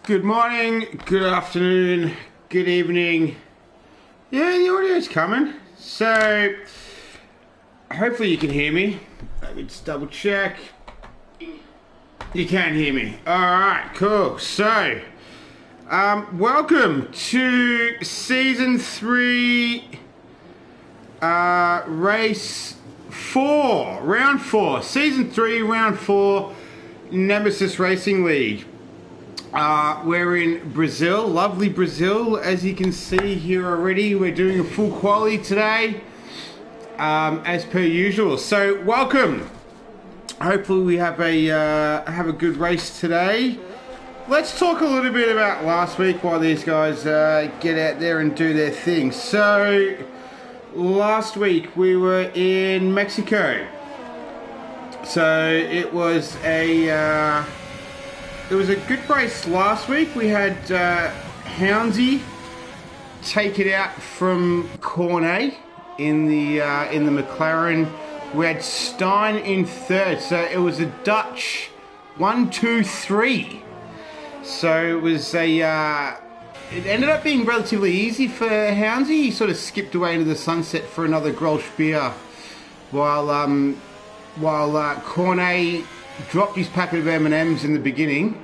Good morning, good afternoon, good evening. Yeah, the audio's coming. So, hopefully you can hear me. Let me just double check. You can hear me. Alright, cool. So, welcome to Season 3, Race 4, Round 4. Season 3, Round 4, Nemesis Racing League. We're in Brazil, lovely Brazil, as you can see here already. We're doing a full quali today, as per usual. So welcome. Hopefully we have a good race today. Let's talk a little bit about last week while these guys get out there and do their thing. So last week we were in Mexico. So it was a good race last week. We had Houndsy take it out from Cornet in the McLaren. We had Stein in third, so it was a Dutch 1, 2, 3. So it was it ended up being relatively easy for Houndsy. He sort of skipped away into the sunset for another Grolsch beer, while Cornet dropped his packet of M&Ms in the beginning.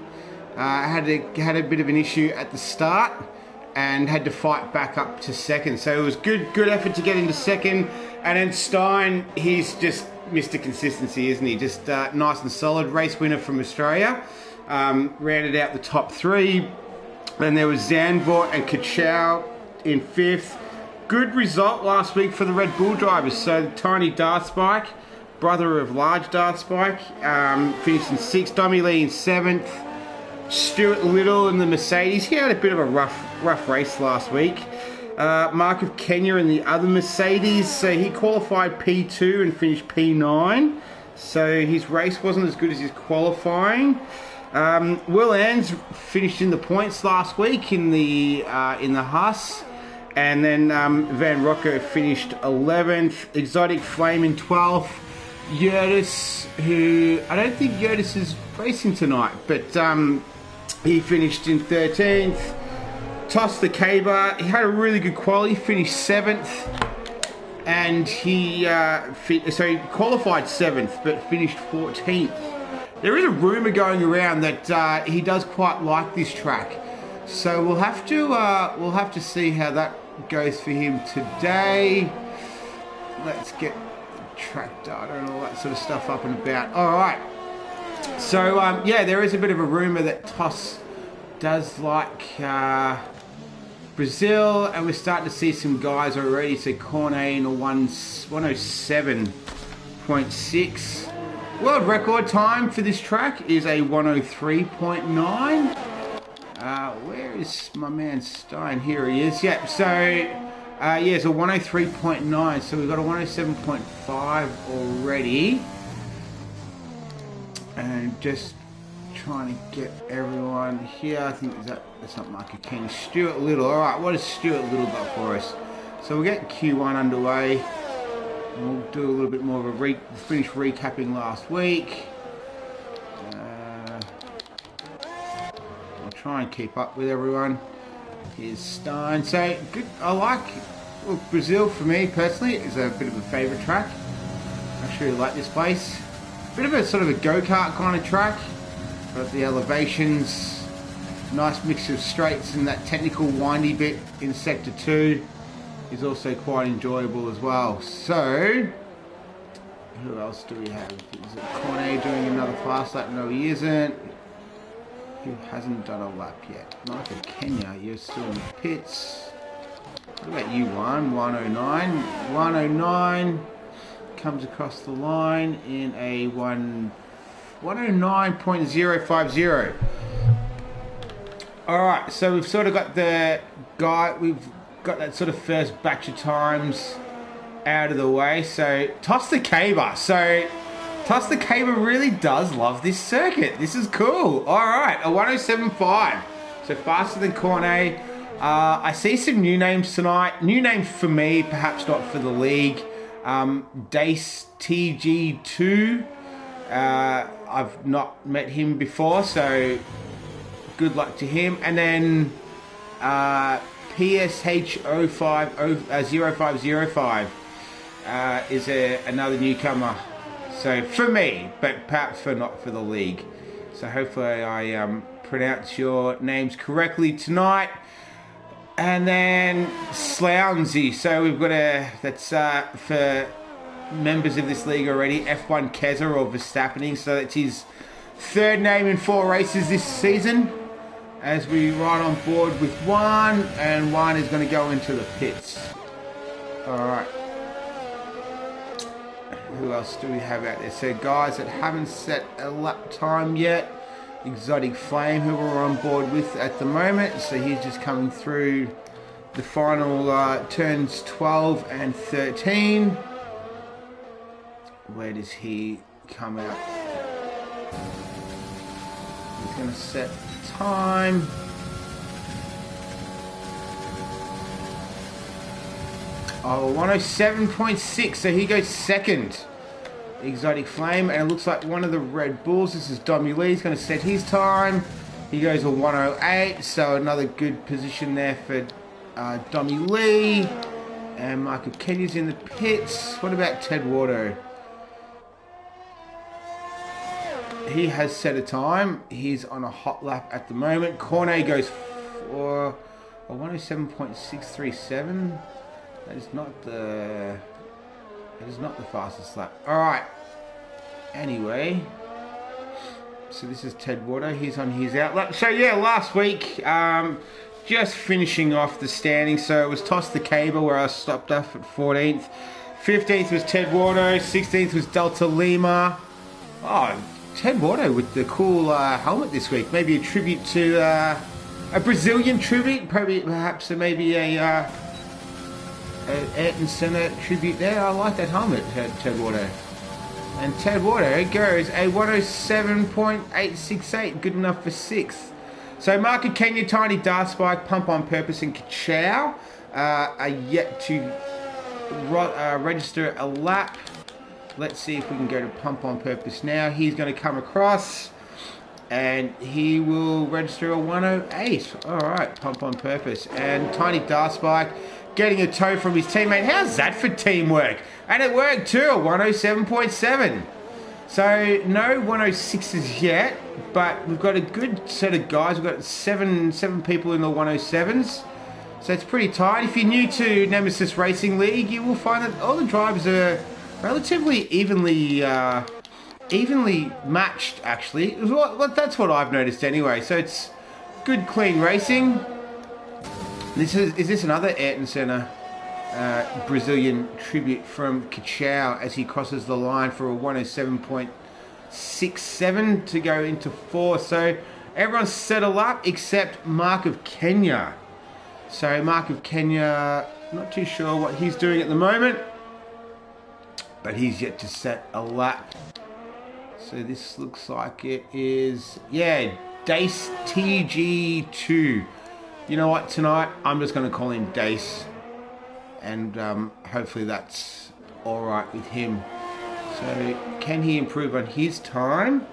Had a bit of an issue at the start and had to fight back up to second. So it was good effort to get into second. And then Stein, he's just Mr. Consistency, isn't he? Just nice and solid. Race winner from Australia. Rounded out the top three. Then there was Zandvoort and Kachow in fifth. Good result last week for the Red Bull drivers. So Tiny Dartspike, brother of Large Dartspike, finished in sixth. Dommy Lee in seventh. Stuart Little in the Mercedes. He had a bit of a rough race last week. Mark of Kenya in the other Mercedes. So he qualified P2 and finished P9. So his race wasn't as good as his qualifying. Will Ans finished in the points last week in the Haas. And then Van Rocco finished 11th. Exotic Flame in 12th. Yurtis, who I don't think Yurtis is racing tonight, but he finished in 13th. Toss the Caber, he had a really good quality, finished 7th, and he qualified 7th but finished 14th. There is a rumour going around that he does quite like this track, so we'll have to see how that goes for him today. Let's get track data and all that sort of stuff up and about. Alright, so yeah, there is a bit of a rumour that Toss does like Brazil, and we're starting to see some guys already. So Cornet in a 107.6. World record time for this track is a 103.9. Where is my man Stein? Here he is. Yep, so yeah, it's a 103.9, so we've got a 107.5 already. And just trying to get everyone here. I think that's not Mark King. Stuart Little. Alright, what has Stuart Little got for us? So we'll get Q1 underway. And we'll do a little bit more of a finish recapping last week. I'll try and keep up with everyone. Here's Stein. So good. I like Brazil, for me personally, is a bit of a favourite track. I actually like this place. Bit of a sort of a go-kart kind of track. Got the elevations, nice mix of straights, and that technical windy bit in sector 2 is also quite enjoyable as well. So who else do we have? Is it Cornet doing another fast lap? No, he isn't. Who hasn't done a lap yet? Michael Kenya, you're still in the pits. What about you, 109? 109 comes across the line in a 109.050. Alright, so we've sort of got we've got that sort of first batch of times out of the way. So Toss the Caber. So Toss the Caber really does love this circuit. This is cool. Alright, a 107.5. So faster than Cornet. I see some new names tonight. New names for me, perhaps not for the league. Dace TG2. I've not met him before, so good luck to him. And then PSH0505 is another newcomer. So for me, but perhaps not for the league. So hopefully I pronounce your names correctly tonight. And then Slounsy. So we've got that's for members of this league already, F1 Keza or Verstappening. So that's his third name in 4 races this season. As we ride on board with one, and one is going to go into the pits. Alright. Who else do we have out there? So guys that haven't set a lap time yet. Exotic Flame, who we're on board with at the moment. So he's just coming through the final turns 12 and 13. Where does he come out? He's going to set time. Oh, 107.6, so he goes second. Exotic Flame, and it looks like one of the Red Bulls, this is Dommy Lee, he's going to set his time. He goes a 108, so another good position there for Dommy Lee. And Michael Kenya's in the pits. What about Ted Wardo? He has set a time. He's on a hot lap at the moment. Cornet goes for a 107.637. That is not the fastest lap. Alright. Anyway. So this is Ted Wardo. He's on his out lap. So yeah, last week, just finishing off the standings. So it was Toss the Cable where I stopped off at 14th. 15th was Ted Wardo. 16th was Delta Lima. Oh, Ted Wardo with the cool helmet this week. Maybe a tribute to a Brazilian tribute. Perhaps maybe a Ayrton Senna tribute there. I like that helmet, Ted Wardo. And Ted Wardo goes a 107.868, good enough for 6th. So Market Kenya, Tiny Dark Spike, Pump on Purpose, and Kachow are yet to register a lap. Let's see if we can go to Pump on Purpose now. He's going to come across and he will register a 108. Alright, Pump on Purpose. And Tiny Dark Spike getting a tow from his teammate. How's that for teamwork? And it worked too, a 107.7. So no 106s yet, but we've got a good set of guys. We've got seven people in the 107s. So it's pretty tight. If you're new to Nemesis Racing League, you will find that all the drivers are relatively evenly matched, actually. That's what I've noticed anyway. So it's good, clean racing. Is this another Ayrton Senna Brazilian tribute from Kachow as he crosses the line for a 107.67 to go into 4. So everyone's settled up except Mark of Kenya. So Mark of Kenya, not too sure what he's doing at the moment, but he's yet to set a lap. So this looks like it is, yeah, Dace TG2. You know what, tonight I'm just going to call him Dace, and hopefully that's alright with him. So can he improve on his time?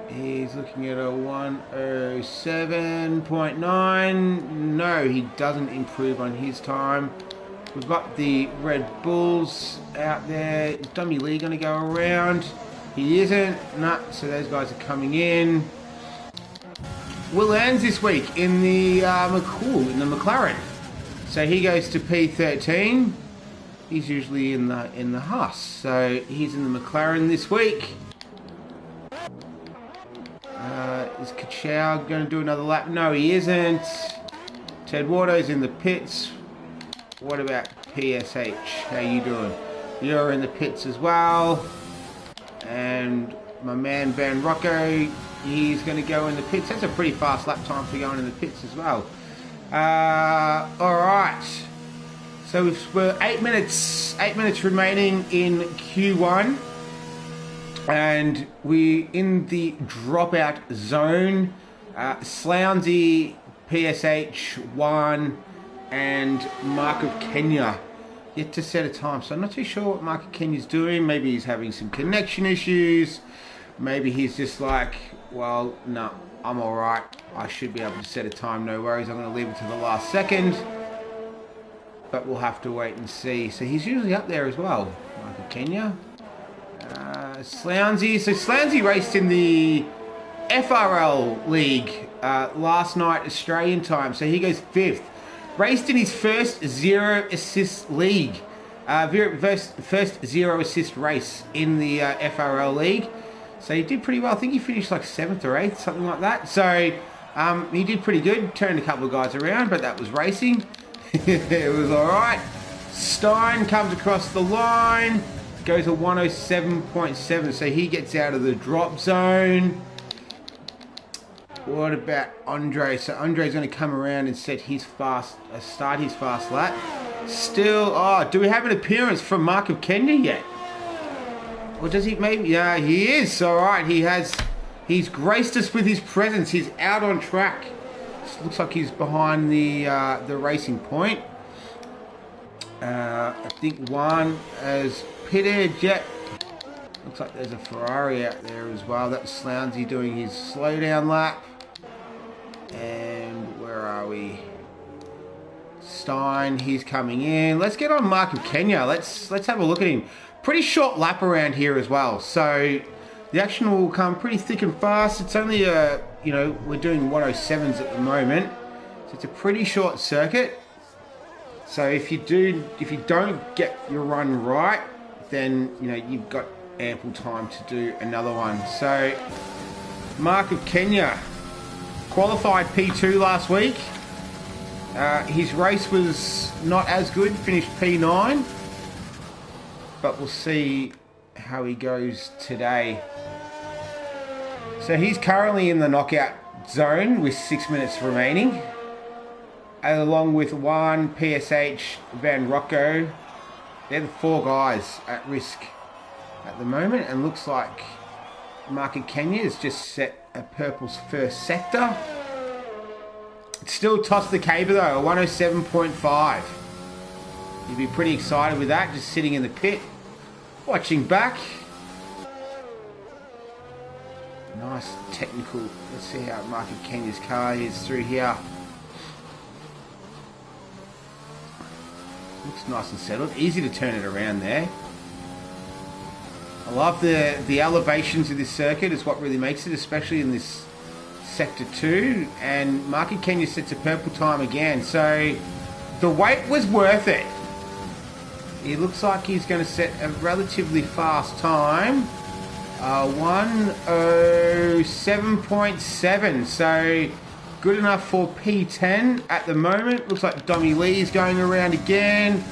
He's looking at a 107.9. No, he doesn't improve on his time. We've got the Red Bulls out there. Is Dommy Lee going to go around? He isn't. No, so those guys are coming in. Will Ern's this week in the McLaren. So he goes to P13. He's usually in the Haas. So he's in the McLaren this week. Is Kachow going to do another lap? No, he isn't. Ted Wardo's in the pits. What about PSH? How you doing? You're in the pits as well. And my man Van Rocco, he's going to go in the pits. That's a pretty fast lap time for going in the pits as well. Alright. So we're 8 minutes remaining in Q1. And we in the dropout zone. Slounsy, PSH, 1, and Mark of Kenya yet to set a time. So I'm not too sure what Mark of Kenya's doing. Maybe he's having some connection issues. Maybe he's just like Well, no, I'm all right. I should be able to set a time, no worries. I'm going to leave it to the last second. But we'll have to wait and see. So he's usually up there as well. Michael Kenya. Slownsy. So Slownsy raced in the FRL League last night, Australian time. So he goes 5th. Raced in his first 0 assist league. First 0 assist race in the FRL League. So he did pretty well. I think he finished like 7th or 8th, something like that. So he did pretty good. Turned a couple of guys around, but that was racing. It was alright. Stein comes across the line. Goes a 107.7. So he gets out of the drop zone. What about Andre? So Andre's going to come around and start his fast lap. Still, do we have an appearance from Mark of Kenya yet? Or does he maybe? Yeah, he is. All right, he's graced us with his presence. He's out on track. Looks like he's behind the racing point. I think one has pitted. Yet looks like there's a Ferrari out there as well. That was Slownsy doing his slowdown lap. And where are we? Stein, he's coming in. Let's get on Mark of Kenya. Let's have a look at him. Pretty short lap around here as well. So the action will come pretty thick and fast. It's only we're doing 107s at the moment. So it's a pretty short circuit. So if you don't get your run right, then you've got ample time to do another one. So Mark of Kenya qualified P2 last week. His race was not as good, finished P9, but we'll see how he goes today. So he's currently in the knockout zone with 6 minutes remaining, along with one PSH Van Rocco. They're the 4 guys at risk at the moment, and looks like Mark of Kenya has just set a purple's first sector. Still toss the caber though, a 107.5. You'd be pretty excited with that, just sitting in the pit, watching back. Nice technical. Let's see how Mark of Kenya's car is through here. Looks nice and settled. Easy to turn it around there. I love the elevations of this circuit is what really makes it, especially in this Sector 2, and Mark of Kenya sets a purple time again, so the wait was worth it. It looks like he's going to set a relatively fast time, 107.7, so good enough for P10 at the moment. Looks like Dommy Lee's going around again.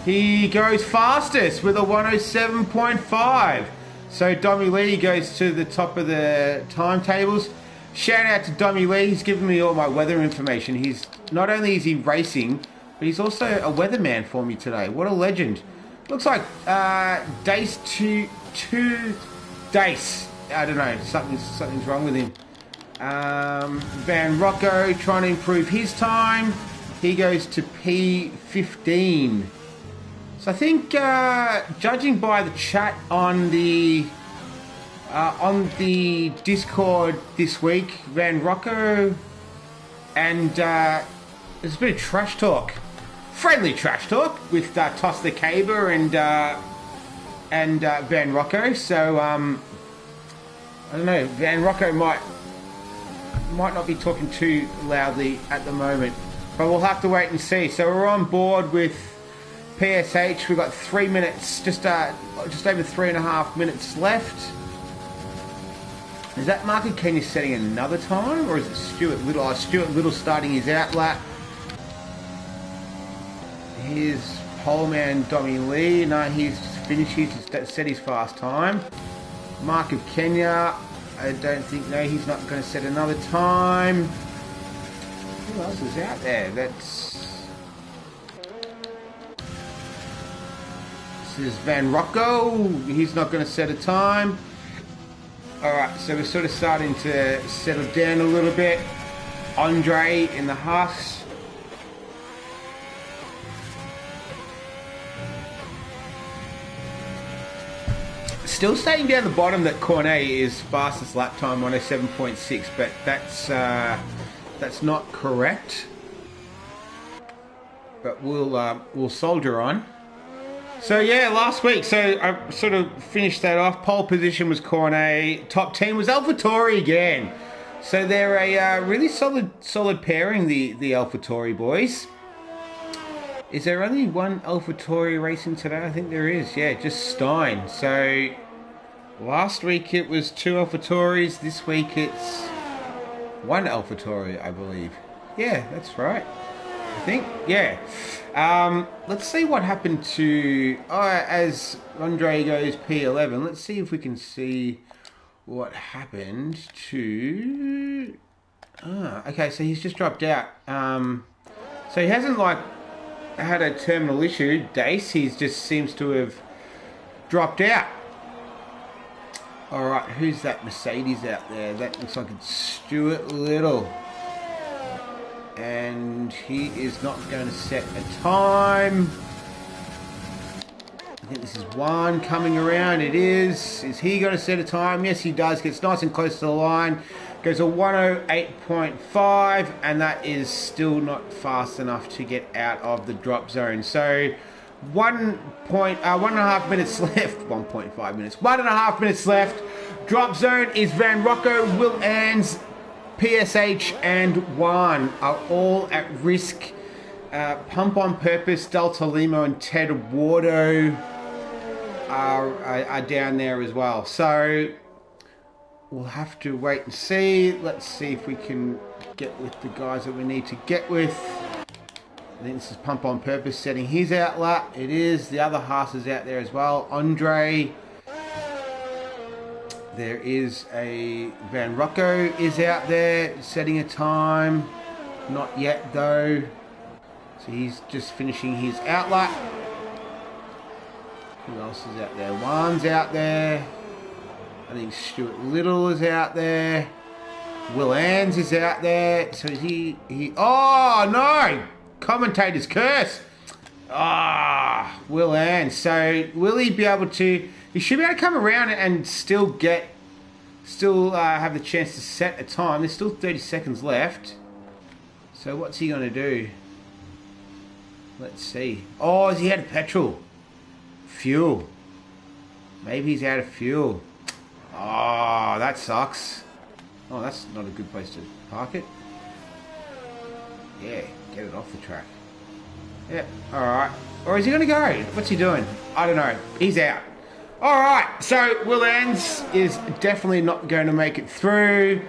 He goes fastest with a 107.5, so Dommy Lee goes to the top of the timetables. Shout out to Dommy Lee, he's giving me all my weather information. He's not only is he racing, but he's also a weatherman for me today. What a legend. Looks like Dace to Dace. I don't know, something's wrong with him. Van Rocco trying to improve his time. He goes to P15. So I think judging by the chat on the Discord this week, Van Rocco and there's a bit of trash talk, friendly trash talk with Toss the Caber and Van Rocco. So I don't know, Van Rocco might not be talking too loudly at the moment, but we'll have to wait and see. So we're on board with PSH. We've got 3 minutes, just over 3.5 minutes left. Is that Mark of Kenya setting another time, or is it Stuart Little? Oh, Stuart Little starting his out lap. Here's poleman Dommy Lee. No, he's finished. He's set his fast time. Mark of Kenya, I don't think. No, he's not going to set another time. Who else is out there? This is Van Rocco. He's not going to set a time. Alright, so we're sort of starting to settle down a little bit. Andre in the Haas. still stating down the bottom that Cornet is fastest lap time 107.6, but that's not correct. But we'll soldier on. So yeah, last week, so I sort of finished that off. Pole position was Cornet. Top 10 was AlphaTauri again. So they're a really solid pairing, the AlphaTauri boys. Is there only one AlphaTauri racing today? I think there is. Yeah, just Stein. So last week it was 2 AlphaTauris. This week it's 1 AlphaTauri, I believe. Yeah, that's right. I think, yeah. Let's see what happened to, as Andre goes P11, let's see if we can see what happened to, okay, so he's just dropped out. So he hasn't like had a terminal issue, Dace, he just seems to have dropped out. Alright, who's that Mercedes out there? That looks like it's Stuart Little. And he is not going to set a time. I think this is one coming around. It is. Is he going to set a time? Yes, he does. Gets nice and close to the line. Goes a 108.5, and that is still not fast enough to get out of the drop zone. So 1.5 minutes left. 1.5 minutes. 1.5 minutes left. Drop zone is Van Rocco, Will Ans, PSH and Juan are all at risk. Pump on Purpose, Delta Limo and Ted Wardo are down there as well. So we'll have to wait and see. Let's see if we can get with the guys that we need to get with. I think this is Pump on Purpose setting his outlet. It is. The other Haas is out there as well. Andre. There is a Van Rocco is out there setting a time. Not yet though. So he's just finishing his outlet. Who else is out there? Juan's out there. I think Stuart Little is out there. Will Ans is out there. So is he oh no! Commentator's curse. Will Ans. So will he be able to, he should be able to come around and still have the chance to set a time. There's still 30 seconds left. So what's he going to do? Let's see. Oh, is he out of petrol? Fuel. Maybe he's out of fuel. Oh, that sucks. Oh, that's not a good place to park it. Yeah, get it off the track. Yeah, alright. Or is he going to go? What's he doing? I don't know. He's out. Alright, so Will Ans is definitely not going to make it through.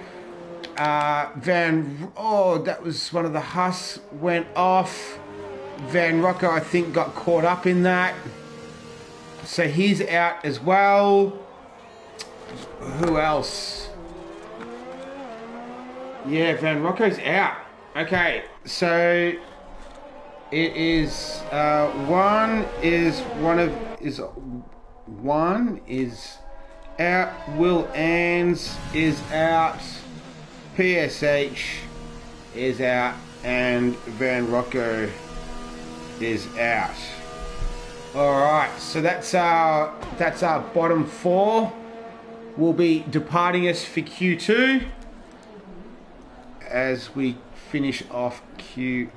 That was one of the Haas went off. Van Rocco, I think, got caught up in that. So he's out as well. Who else? Yeah, Van Rocco's out. Okay, so it is one is out. Will Ans is out. PSH is out, and Van Rocco is out. All right, so that's our bottom 4. Will be departing us for Q2 as we finish off Q1.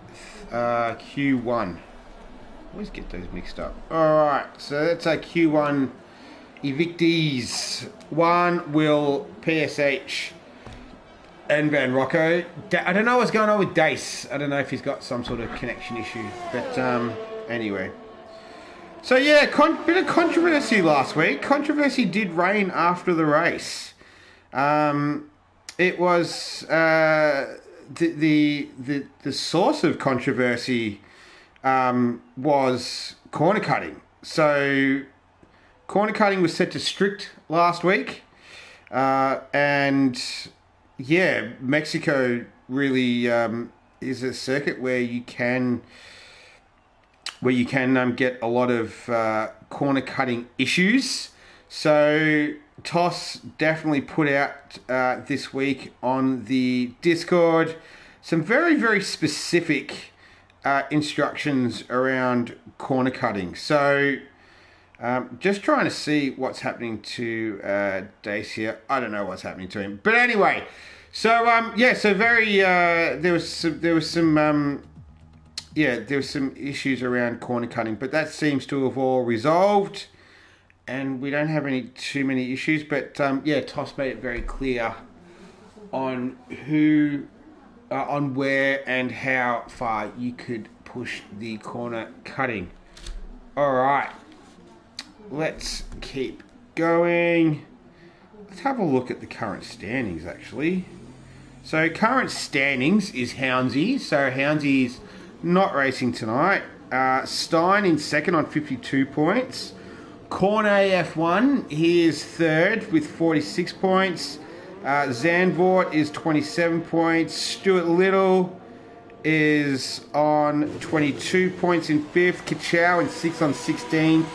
Always get those mixed up. All right, so that's our Q1 evictees. One Will, PSH, and Van Rocco. I don't know what's going on with Dace. I don't know if he's got some sort of connection issue, but anyway. So yeah, bit of controversy last week. Controversy did reign after the race. It was the source of controversy was corner cutting. So corner cutting was set to strict last week, and yeah, Mexico really is a circuit where you can get a lot of corner cutting issues. So TOS definitely put out this week on the Discord some very, very specific instructions around corner cutting. So Just trying to see what's happening to Dace here. I don't know what's happening to him, but anyway. So yeah, so there was some issues around corner cutting, but that seems to have all resolved, and we don't have too many issues. But yeah, Toss made it very clear on on where and how far you could push the corner cutting. All right. Let's keep going. Let's have a look at the current standings, actually. So, current standings is Houndsy. So, Houndsy's not racing tonight. Stein in second on 52 points. Cornet F1, he is third with 46 points. Zandvoort is 27 points. Stuart Little is on 22 points in fifth. Kachow in sixth on 16.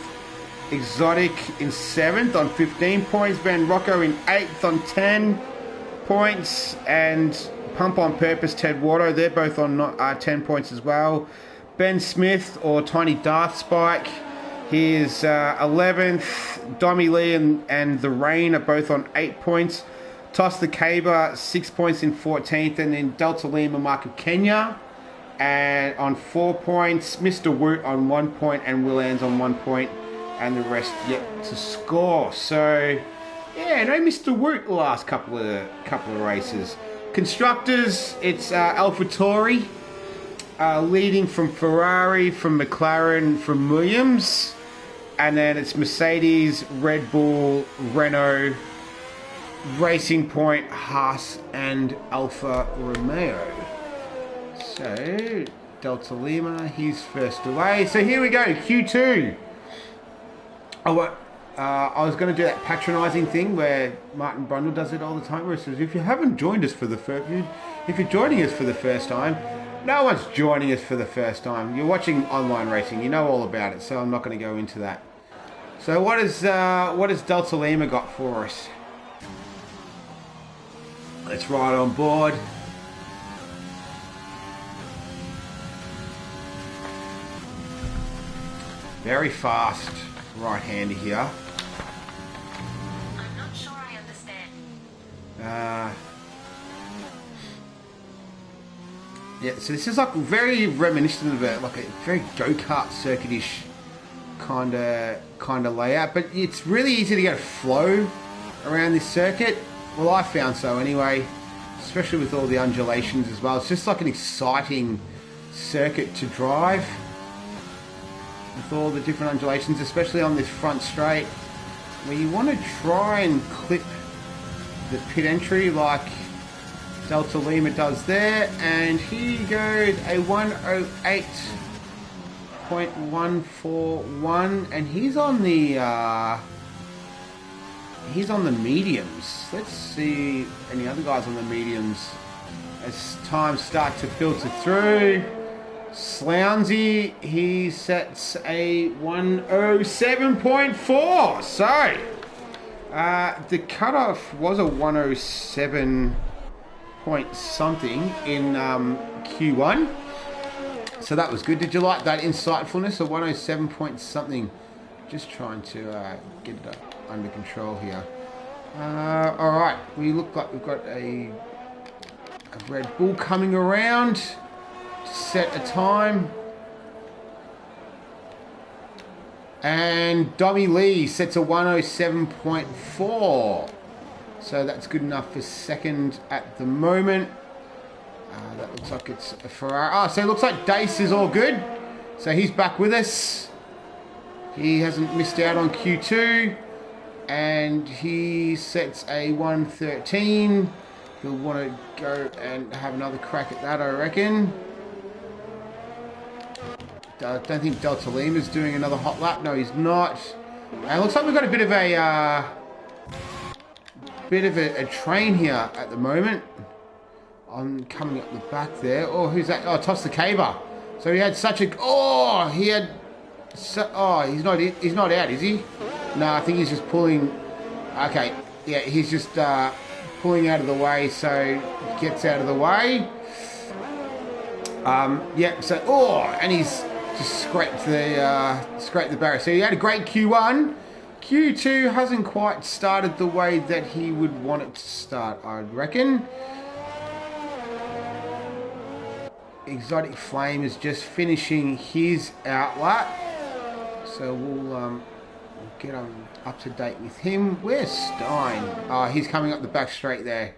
Exotic in 7th on 15 points. Van Rocco in 8th on 10 points. And Pump on Purpose, Ted Watto, they're both on 10 points as well. Ben Smith, or Tiny Darth Spike, he is 11th. Dommy Lee and The Rain are both on 8 points. Toss the Caber, 6 points in 14th. And then Delta Lima, Mark of Kenya, and on 4 points. Mr. Woot on 1 point, and Will Anns on 1 point. And the rest yet to score. So, yeah, no Mr. Woot the last couple of races. Constructors, it's AlphaTauri leading from Ferrari, from McLaren, from Williams, and then it's Mercedes, Red Bull, Renault, Racing Point, Haas, and Alfa Romeo. So, Delta Lima, he's first away. So here we go, Q2. Oh, I was going to do that patronising thing where Martin Brundle does it all the time, where he says, if you haven't joined us for the first, if you're joining us for the first time, no one's joining us for the first time. You're watching online racing, you know all about it, so I'm not going to go into that. So what has Delta Lima got for us? Let's ride on board. Very fast right-hander here. I'm not sure I understand. Yeah, so this is like very reminiscent of like a very go-kart circuit-ish kind of layout, but it's really easy to get a flow around this circuit. Well, I found so anyway, especially with all the undulations as well. It's just like an exciting circuit to drive with all the different undulations, especially on this front straight, where you want to try and clip the pit entry like Delta Lima does there. And here goes a 108.141, and he's on the mediums. Let's see any other guys on the mediums as times start to filter through. Slownsy, he sets a 107.4. So, the cutoff was a 107 point something in Q1. So that was good. Did you like that insightfulness of 107 point something? Just trying to get it under control here. All right, we look like we've got a Red Bull coming around to set a time. And Dommy Lee sets a 107.4. So that's good enough for second at the moment. That looks like it's a Ferrari. Oh, so it looks like Dace is all good. So he's back with us. He hasn't missed out on Q2. And he sets a 113. He'll want to go and have another crack at that, I reckon. I don't think Delta Lima's doing another hot lap. No, he's not. And it looks like we've got a bit of a train here at the moment. I'm coming up the back there. Oh, who's that? Oh, Toss the Caber. So he had such a... Oh, he had... he's not out, is he? No, I think he's just pulling... Okay, yeah, he's just pulling out of the way, so he gets out of the way. Yeah, so... Oh, and he's just scraped the barrier. So he had a great Q1. Q2 hasn't quite started the way that he would want it to start, I reckon. Exotic Flame is just finishing his outlet. So we'll get up to date with him. Where's Stein? Oh, he's coming up the back straight there.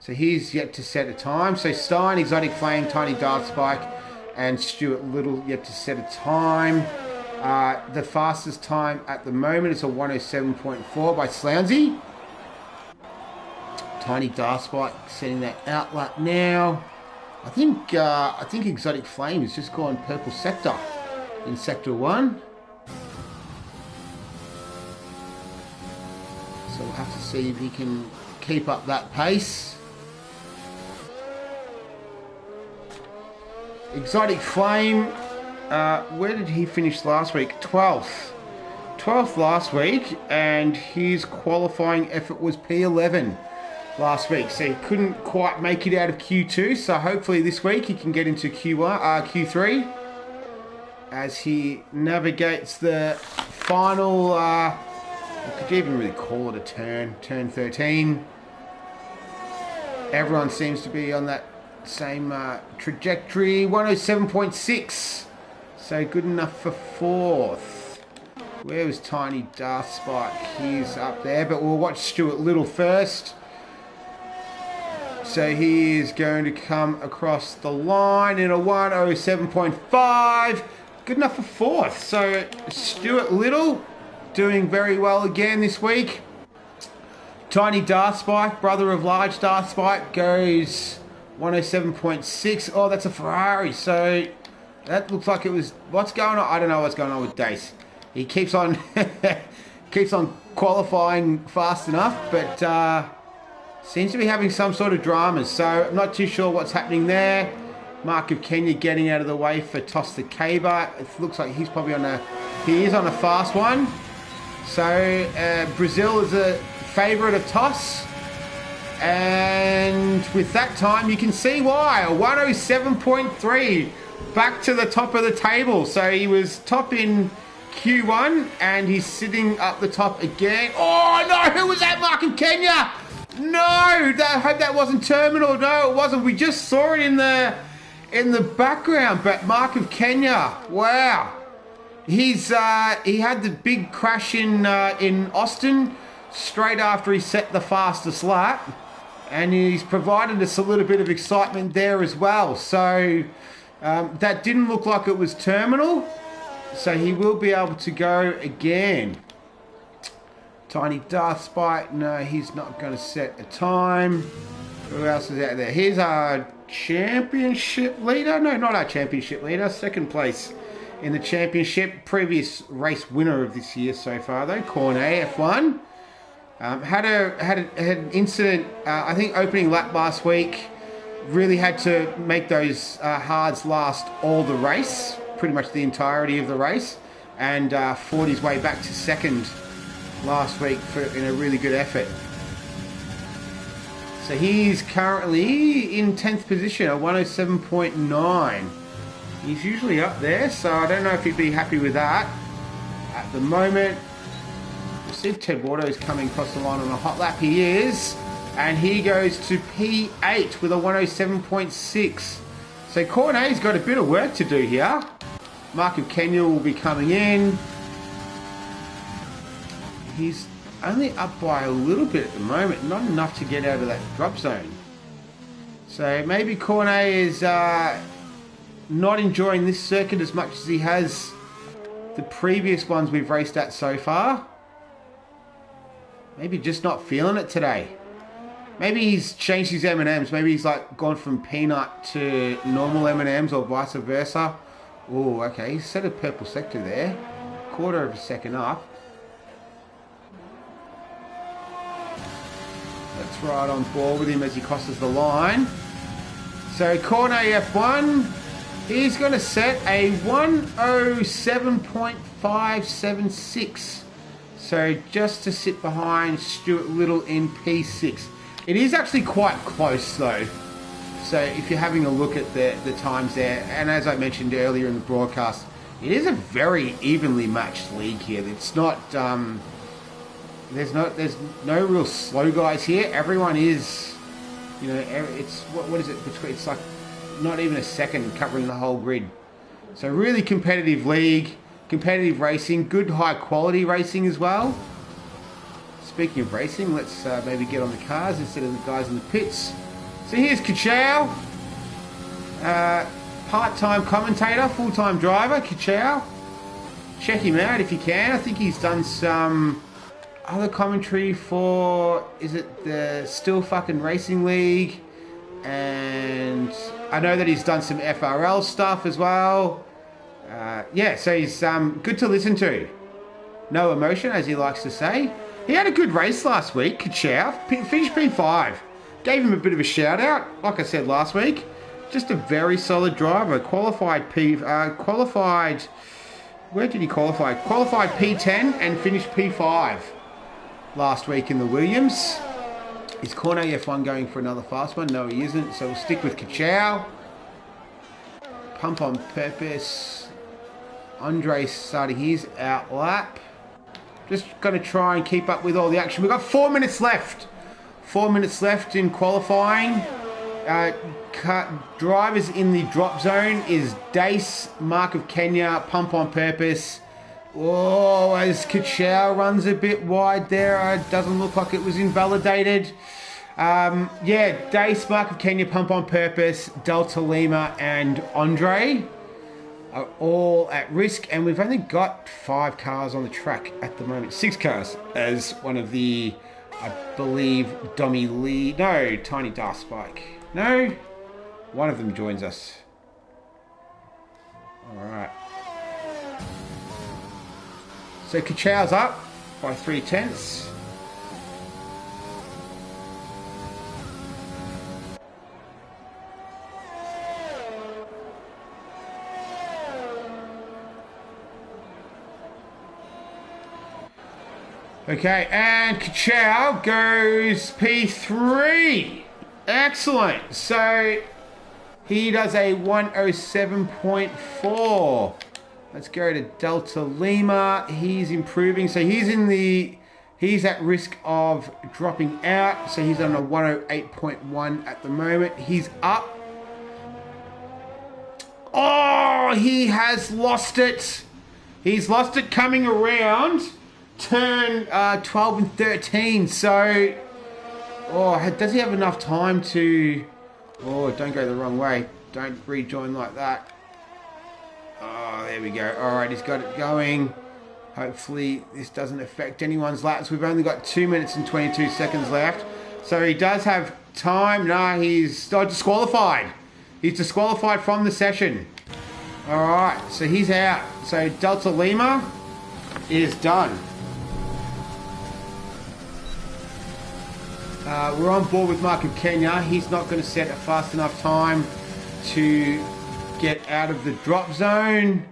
So he's yet to set a time. So Stein, Exotic Flame, Tiny Dark Spike, and Stuart Little yet to set a time. The fastest time at the moment is a 107.4 by Slounsy. Tiny Dark Spike setting that outlet now. I think Exotic Flame has just gone purple sector in sector 1. So we'll have to see if he can keep up that pace. Exotic Flame, where did he finish last week? 12th. 12th last week, and his qualifying effort was P11 last week. So he couldn't quite make it out of Q2, so hopefully this week he can get into Q3 as he navigates the final, could you even really call it a turn 13. Everyone seems to be on that same trajectory. 107.6, so good enough for 4th. Where was Tiny Dark Spike? He's up there, but we'll watch Stuart Little first. So he is going to come across the line in a 107.5. Good enough for 4th. So Stuart Little doing very well again this week. Tiny Dark Spike, brother of Large Dark Spike, goes 107.6. Oh, that's a Ferrari. So that looks like it was... What's going on? I don't know what's going on with Dace. He keeps on qualifying fast enough, but... seems to be having some sort of dramas, so I'm not too sure what's happening there. Mark of Kenya getting out of the way for Toss the Caber. It looks like he's probably he is on a fast one. So Brazil is a favourite of Toss. And with that time, you can see why. A 107.3, back to the top of the table. So he was top in Q1, and he's sitting up the top again. Oh no, who was that? Mark of Kenya! No, I hope that wasn't terminal. No, it wasn't. We just saw it in the background. But Mark of Kenya, wow, he had the big crash in Austin straight after he set the fastest lap, and he's provided us a little bit of excitement there as well. So that didn't look like it was terminal. So he will be able to go again. Tiny Dark Spike, no, he's not going to set a time. Who else is out there? Here's our championship leader. No, not our championship leader. Second place in the championship. Previous race winner of this year so far, though. Cornet F1. Had an incident, I think, opening lap last week. Really had to make those hards last all the race. Pretty much the entirety of the race. And fought his way back to second last week in a really good effort. So he's currently in 10th position at 107.9. He's usually up there, so I don't know if he'd be happy with that. At the moment, we'll see if Ted Watto's coming across the line on a hot lap. He is, and he goes to P8 with a 107.6. So Cornet's got a bit of work to do here. Mark of Kenya will be coming in. He's only up by a little bit at the moment, not enough to get out of that drop zone. So maybe Cornet is not enjoying this circuit as much as he has the previous ones we've raced at so far. Maybe just not feeling it today. Maybe he's changed his M&Ms. Maybe he's like gone from peanut to normal M&Ms or vice versa. Oh, okay, he's set a purple sector there. Quarter of a second up. Let's ride on board with him as he crosses the line. So Cornet F1, he's going to set a 107.576. So just to sit behind Stuart Little in P6. It is actually quite close though. So if you're having a look at the times there, and as I mentioned earlier in the broadcast, It is a very evenly matched league here. It's not. There's no real slow guys here. Everyone is, you know, it's what is it between? It's like not even a second covering the whole grid. So really competitive league, competitive racing, good high quality racing as well. Speaking of racing, let's maybe get on the cars instead of the guys in the pits. So here's Kachow, part-time commentator, full-time driver, Kachow. Check him out if you can. I think he's done some other commentary for, is it the Still Fucking Racing League? And I know that he's done some FRL stuff as well. Yeah, so he's good to listen to. No emotion, as he likes to say. He had a good race last week, Kachow. Finished P5. Gave him a bit of a shout out, like I said last week. Just a very solid driver. Qualified, where did he qualify? Qualified P10 and finished P5 last week in the Williams. Is Corne F1 going for another fast one? No, he isn't. So we'll stick with Kachow. Pump on purpose. Andre starting his out lap. Just going to try and keep up with all the action. We've got 4 minutes left. 4 minutes left in qualifying. Drivers in the drop zone is Dace, Mark of Kenya, Pump on Purpose. Oh, as Kachow runs a bit wide there. It doesn't look like it was invalidated. Yeah, Dace, Mark of Kenya, Pump on Purpose, Delta Lima and Andre are all at risk. And we've only got 5 cars on the track at the moment. 6 cars, as one of the, I believe, Tiny Darth Spike. No, one of them joins us. All right. So Kachow's up by 3/10. Okay, and Kachow goes P3. Excellent. So he does a 107.4. Let's go to Delta Lima. He's improving. So he's at risk of dropping out. So he's on a 108.1 at the moment. He's up. Oh, he has lost it. He's lost it coming around turn 12 and 13. So, does he have enough time to... Oh, don't go the wrong way. Don't rejoin like that. Oh, there we go. All right, he's got it going. Hopefully this doesn't affect anyone's laps. We've only got 2 minutes and 22 seconds left. So he does have time. No, he's disqualified. He's disqualified from the session. All right, so he's out. So Delta Lima is done. We're on board with Mark of Kenya. He's not going to set a fast enough time to get out of the drop zone.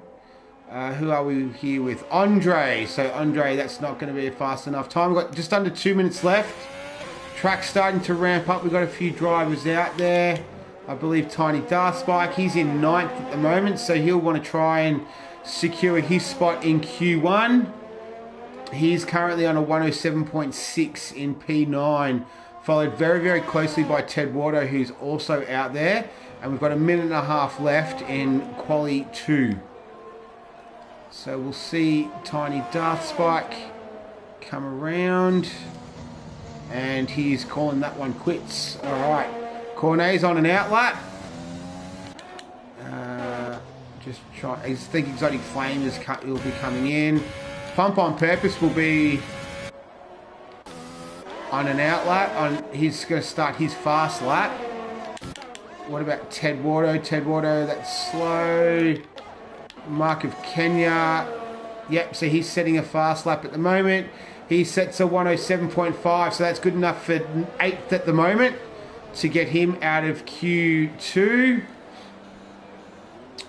Who are we here with? Andre. So Andre, that's not going to be a fast enough time. We've got just under 2 minutes left. Track's starting to ramp up. We've got a few drivers out there. I believe Tiny Darth Spike, he's in 9th at the moment, so he'll want to try and secure his spot in Q1. He's currently on a 107.6 in P9, followed very, very closely by Ted Wardo, who's also out there. And we've got a minute and a half left in Quali 2. So we'll see Tiny Darth Spike come around. And he's calling that one quits. All right. Corne's on an out lap. I think Exotic Flame will be coming in. Pump on Purpose will be on an out lap. He's going to start his fast lap. What about Ted Wardo? Ted Wardo, that's slow. Mark of Kenya. Yep, so he's setting a fast lap at the moment. He sets a 107.5, so that's good enough for 8th at the moment to get him out of Q2.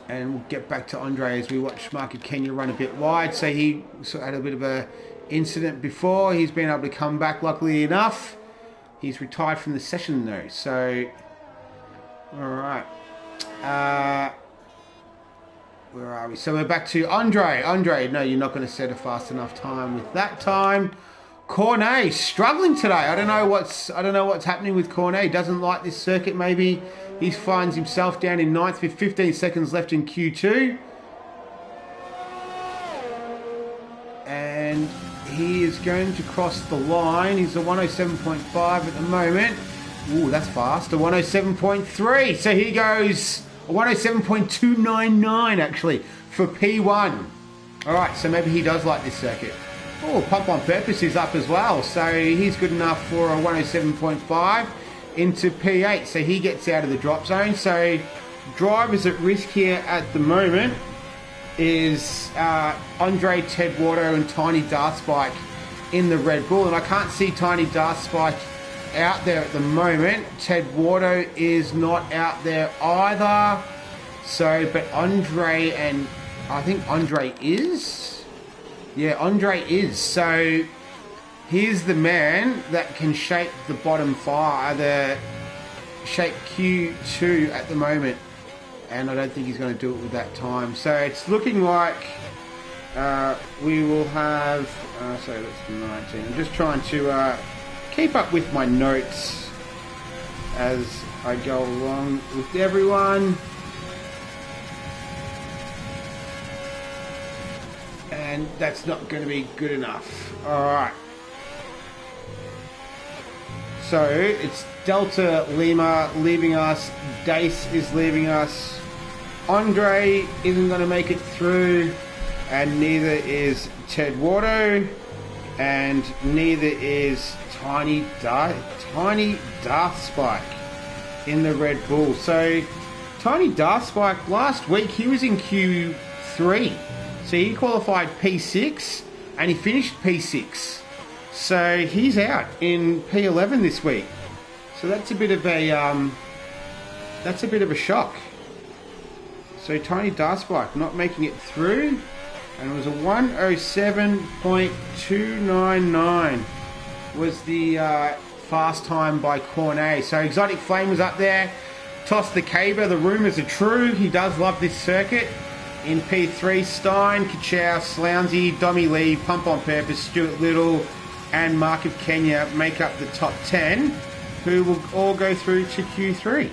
And we'll get back to Andre as we watch Mark of Kenya run a bit wide. So he sort of had a bit of a incident before. He's been able to come back, luckily enough. He's retired from the session though, so... Alright. Where are we? So we're back to Andre. Andre, no, you're not going to set a fast enough time with that time. Cornet struggling today. I don't know what's happening with Cornet. He doesn't like this circuit. Maybe he finds himself down in ninth with 15 seconds left in Q2, and he is going to cross the line. He's a 107.5 at the moment. Ooh, that's fast. A 107.3. So he goes a 107.299 actually for P1. All right, so maybe he does like this circuit. Oh, Pump on Purpose is up as well. So he's good enough for a 107.5 into P8. So he gets out of the drop zone. So drivers at risk here at the moment is Andre, Ted Wardo and Tiny Darthspike in the Red Bull. And I can't see Tiny Darthspike out there at the moment. Ted Wardo is not out there either. So, but Andre, and I think Andre is. Yeah, Andre is. So he's the man that can shape the bottom five, the shape Q2 at the moment. And I don't think he's going to do it with that time. So it's looking like we will have, sorry, that's 19. I'm just trying to keep up with my notes as I go along with everyone. And that's not going to be good enough. Alright. So it's Delta Lima leaving us. Dace is leaving us. Andre isn't going to make it through. And neither is Ted Wardo. And neither is Tiny Darthspike in the Red Bull. So Tiny Darthspike last week he was in Q3. So he qualified P6 and he finished P6. So he's out in P11 this week. So that's a bit of a shock. So Tiny Darthspike not making it through, and it was a 107.299 was the fast time by Cornet. So Exotic Flame was up there. Toss the Caber, the rumours are true. He does love this circuit. In P3, Stein, Kachow, Slounsy, Dommy Lee, Pump on Purpose, Stuart Little, and Mark of Kenya make up the top 10, who will all go through to Q3.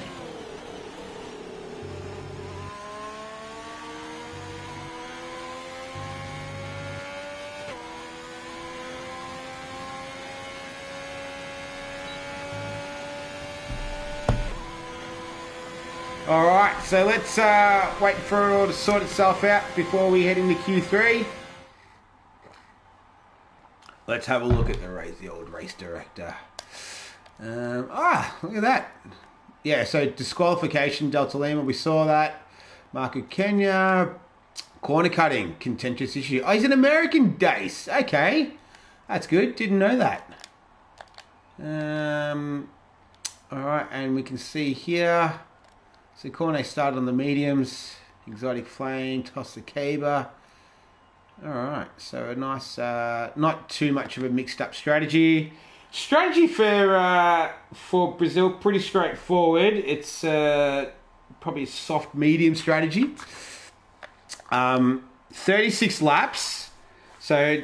Alright, so let's wait for it all to sort itself out before we head into Q3. Let's have a look at the old race director. Look at that. Yeah, so disqualification, Delta Lima, we saw that. Mark of Kenya, corner cutting, contentious issue. Oh, he's an American Dace. Okay, that's good, didn't know that. Alright, and we can see here. So Cornet started on the mediums, Exotic Flame, Toss the Caber. Alright, so a nice, not too much of a mixed up strategy. Strategy for Brazil, pretty straightforward. It's probably a soft medium strategy. 36 laps, so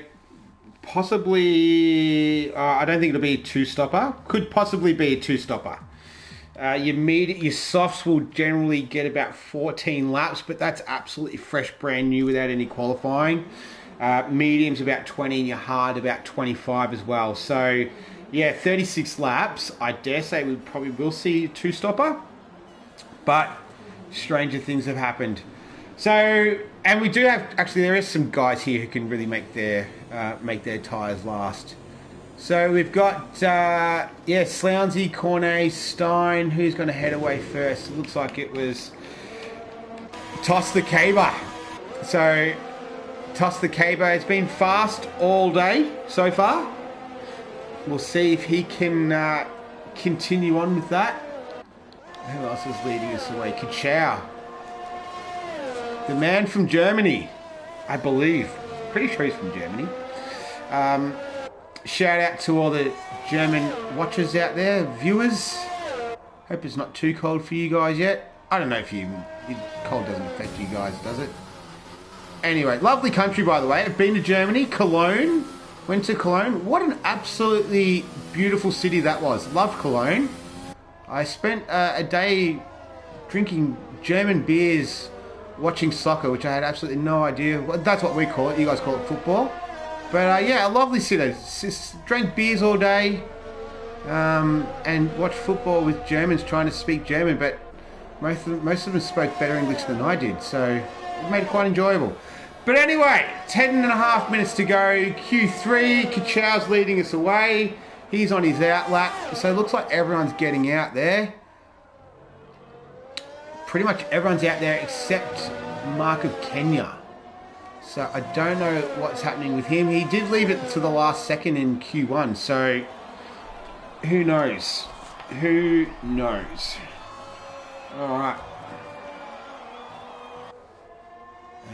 possibly, I don't think it'll be a two-stopper. Could possibly be a two-stopper. Your softs will generally get about 14 laps, but that's absolutely fresh, brand new without any qualifying. Mediums about 20 and your hard about 25 as well. So yeah, 36 laps. I dare say we probably will see a two-stopper, but stranger things have happened. So, and we do have, actually there is some guys here who can really make their tyres last. So we've got, Slounsy, Cornet, Stein. Who's going to head away first? It looks like it was Toss the Caber. So, Toss the Caber. It's been fast all day so far. We'll see if he can continue on with that. Who else is leading us away? Kachow. The man from Germany, I believe. Pretty sure he's from Germany. Shout out to all the German watchers out there, viewers. Hope it's not too cold for you guys yet. I don't know if cold doesn't affect you guys, does it? Anyway, lovely country, by the way. I've been to Germany, Cologne. Went to Cologne. What an absolutely beautiful city that was. Loved Cologne. I spent a day drinking German beers, watching soccer, which I had absolutely no idea. Well, that's what we call it. You guys call it football. But yeah, a lovely city. Just drank beers all day and watched football with Germans trying to speak German, but most of them spoke better English than I did, so it made it quite enjoyable. But anyway, 10.5 minutes to go. Q3, Kachow's leading us away. He's on his out lap, so it looks like everyone's getting out there. Pretty much everyone's out there except Mark of Kenya. So I don't know what's happening with him. He did leave it to the last second in Q1, so who knows? Who knows? All right.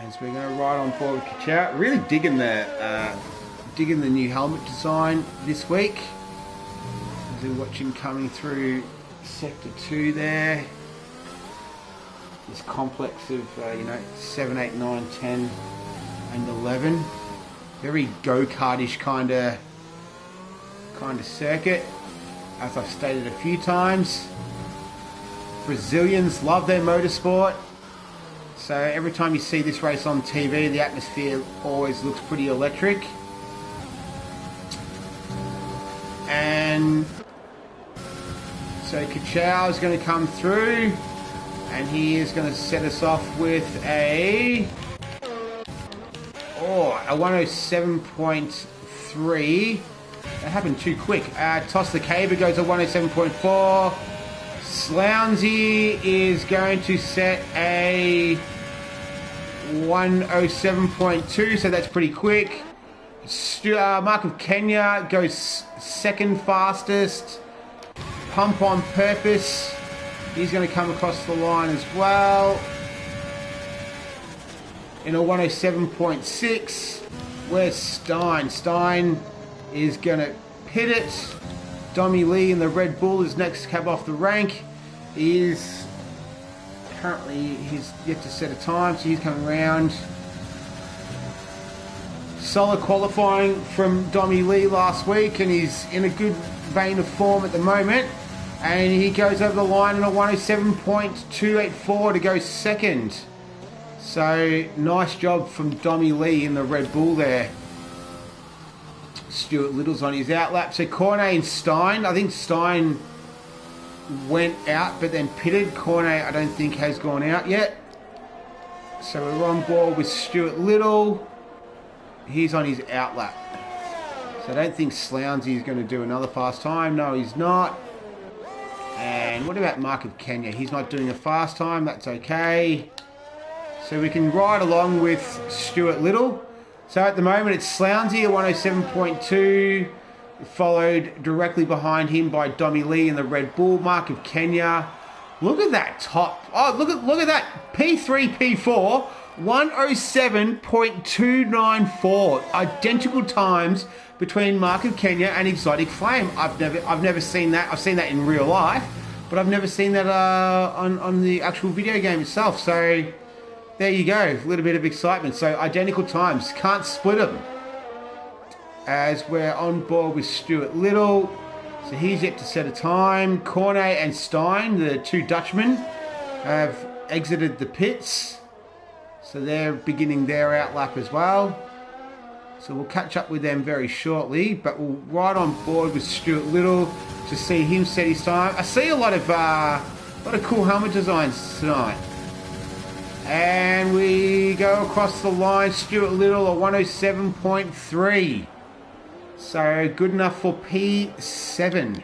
As we're going to ride on board with Kachow. Really digging the new helmet design this week. As we watch him coming through Sector 2 there. This complex of, 7, 8, 9, 10 and 11. Very go-kartish kind of circuit. As I've stated a few times. Brazilians love their motorsport. So every time you see this race on TV, the atmosphere always looks pretty electric. And so Kachow is going to come through, and he is going to set us off with a 107.3. That happened too quick. Toss the Caber goes to 107.4. Slounsy is going to set a 107.2, so that's pretty quick. Mark of Kenya goes second fastest. Pump on Purpose, he's going to come across the line as well in a 107.6. Where's Stein? Stein is going to pit it. Dommy Lee in the Red Bull is next cab off the rank. He's yet to set a time, so he's coming around. Solid qualifying from Dommy Lee last week, and he's in a good vein of form at the moment. And he goes over the line in a 107.284 to go second. So nice job from Dommy Lee in the Red Bull there. Stuart Little's on his outlap. So Cornet and Stein. I think Stein went out but then pitted. Cornet I don't think has gone out yet. So we're on board with Stuart Little. He's on his outlap. So I don't think Slounsy is going to do another fast time. No, he's not. And what about Mark of Kenya? He's not doing a fast time. That's okay. So we can ride along with Stuart Little. So at the moment it's Slounsy at 107.2, followed directly behind him by Dommy Lee in the Red Bull. Mark of Kenya. Look at that top. Oh, look at that. P3, P4, 107.294. Identical times between Mark of Kenya and Exotic Flame. I've never seen that. I've seen that in real life, but I've never seen that on the actual video game itself. So there you go, a little bit of excitement. So identical times, can't split them. As we're on board with Stuart Little, so he's yet to set a time. Cornet and Stein, the two Dutchmen, have exited the pits, so they're beginning their outlap as well. So we'll catch up with them very shortly, but we'll ride on board with Stuart Little to see him set his time. I see a lot of cool helmet designs tonight. And we go across the line, Stuart Little at 107.3. So good enough for P7.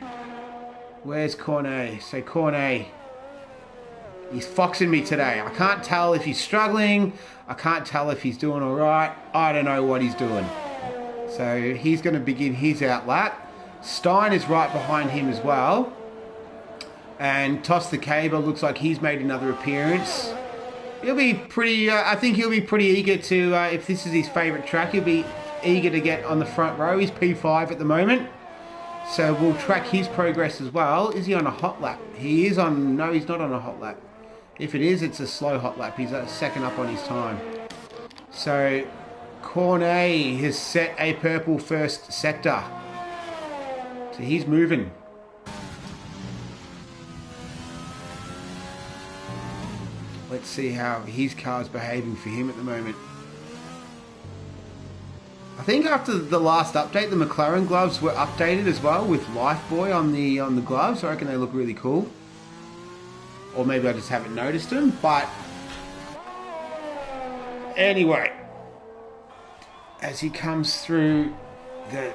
Where's Cornet? So Cornet, he's foxing me today. I can't tell if he's struggling. I can't tell if he's doing all right. I don't know what he's doing. So he's going to begin his outlap. Stein is right behind him as well. And Toss the Caber looks like he's made another appearance. He'll be pretty, I think he'll be pretty eager to, if this is his favourite track, he'll be eager to get on the front row. He's P5 at the moment. So we'll track his progress as well. Is he on a hot lap? He is on, no, he's not on a hot lap. If it is, it's a slow hot lap. He's second up on his time. So Cornet has set a purple first sector. So he's moving. Let's see how his car's behaving for him at the moment. I think after the last update, the McLaren gloves were updated as well with Lifebuoy on the gloves. I reckon they look really cool. Or maybe I just haven't noticed them. But anyway, as he comes through the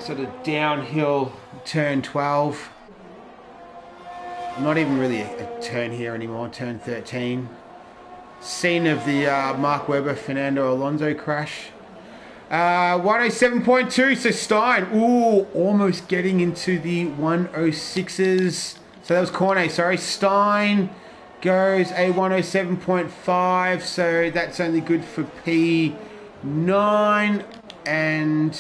sort of downhill turn 12. Not even really a turn here anymore, turn 13. Scene of the Mark Webber Fernando Alonso crash. 107.2, so Stein, ooh, almost getting into the 106s. So that was Cornet, sorry. Stein goes a 107.5, so that's only good for P9. And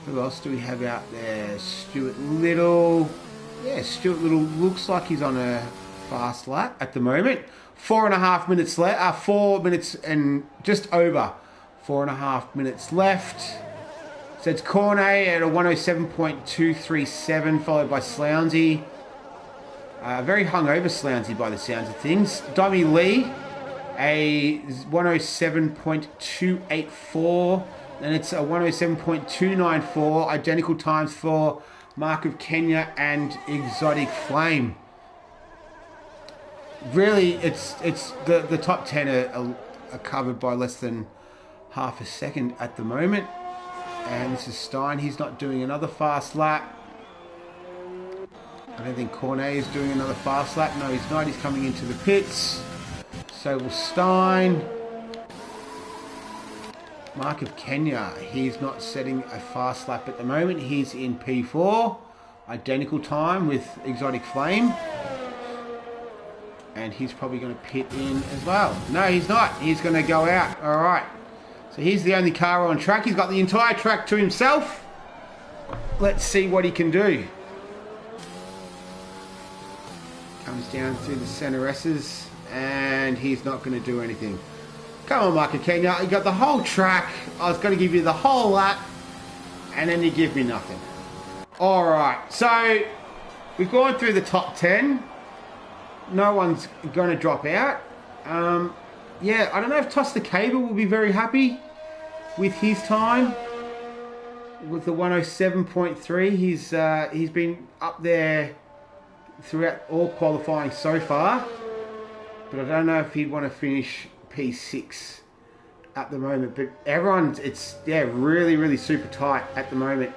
who else do we have out there? Stuart Little. Yeah, Stuart Little looks like he's on a fast lap at the moment. 4.5 minutes left. 4 minutes and just over 4.5 minutes left. So it's Cornet at a 107.237, followed by Slounsy. Very hungover Slounsy by the sounds of things. Dommy Lee, a 107.284. And it's a 107.294. Identical times for Mark of Kenya and Exotic Flame. Really, it's the top 10 are covered by less than half a second at the moment. And this is Stein. He's not doing another fast lap. I don't think Cornet is doing another fast lap. No, he's not. He's coming into the pits. So will Stein. Mark of Kenya, he's not setting a fast lap at the moment. He's in P4. Identical time with Exotic Flame. And he's probably going to pit in as well. No, he's not. He's going to go out. All right. So he's the only car on track. He's got the entire track to himself. Let's see what he can do. Comes down through the center S's. And he's not going to do anything. Come on, Mark of Kenya. You got the whole track. I was going to give you the whole lap. And then you give me nothing. All right. So we've gone through the top 10. No one's going to drop out. Yeah, I don't know if Toss the Cable will be very happy with his time. With the 107.3. He's been up there throughout all qualifying so far. But I don't know if he'd want to finish P6 at the moment. But everyone's, it's, yeah, really, really super tight at the moment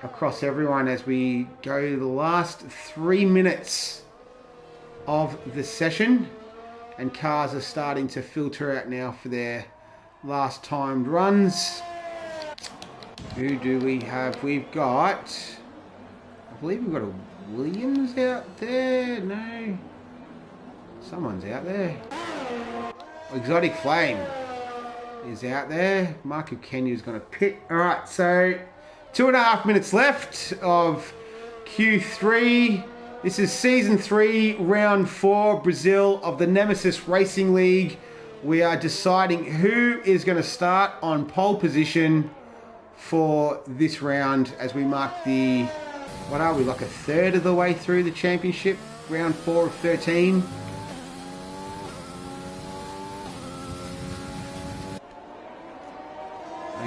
across everyone as we go to the last 3 minutes of the session. And cars are starting to filter out now for their last timed runs. Who do we have? We've got, I believe we've got a Williams out there. No, someone's out there. Exotic Flame is out there. Mark of Kenya is going to pit. All right, so 2.5 minutes left of Q3. This is Season 3, Round 4, Brazil of the Nemesis Racing League. We are deciding who is going to start on pole position for this round as we mark the, what are we, like a third of the way through the championship, Round 4 of 13.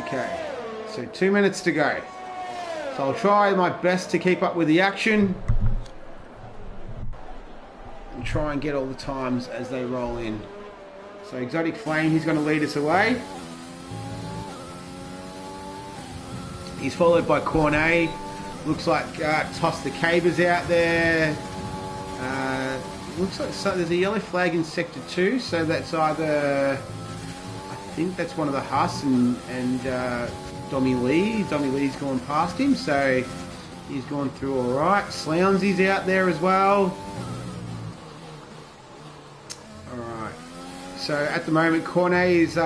Okay, so 2 minutes to go. So I'll try my best to keep up with the action. And try and get all the times as they roll in. So Exotic Flame, he's going to lead us away. He's followed by Cornet. Looks like Toss the Cabers out there. Looks like there's a yellow flag in Sector 2, so that's either, I think that's one of the Huss and Dommy Lee. Dommy Lee's gone past him, so he's gone through all right. Slounsy's out there as well. So at the moment, Cornet is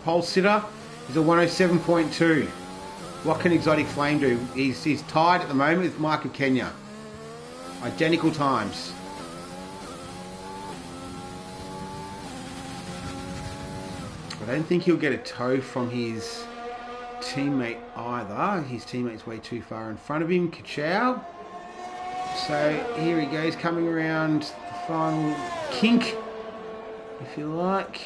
pole sitter. He's a 107.2. What can Exotic Flame do? He's tied at the moment with Mark of Kenya. Identical times. don't think he'll get a toe from his teammate either. His teammate's way too far in front of him, Kachow. So here he goes, coming around the final kink, if you like.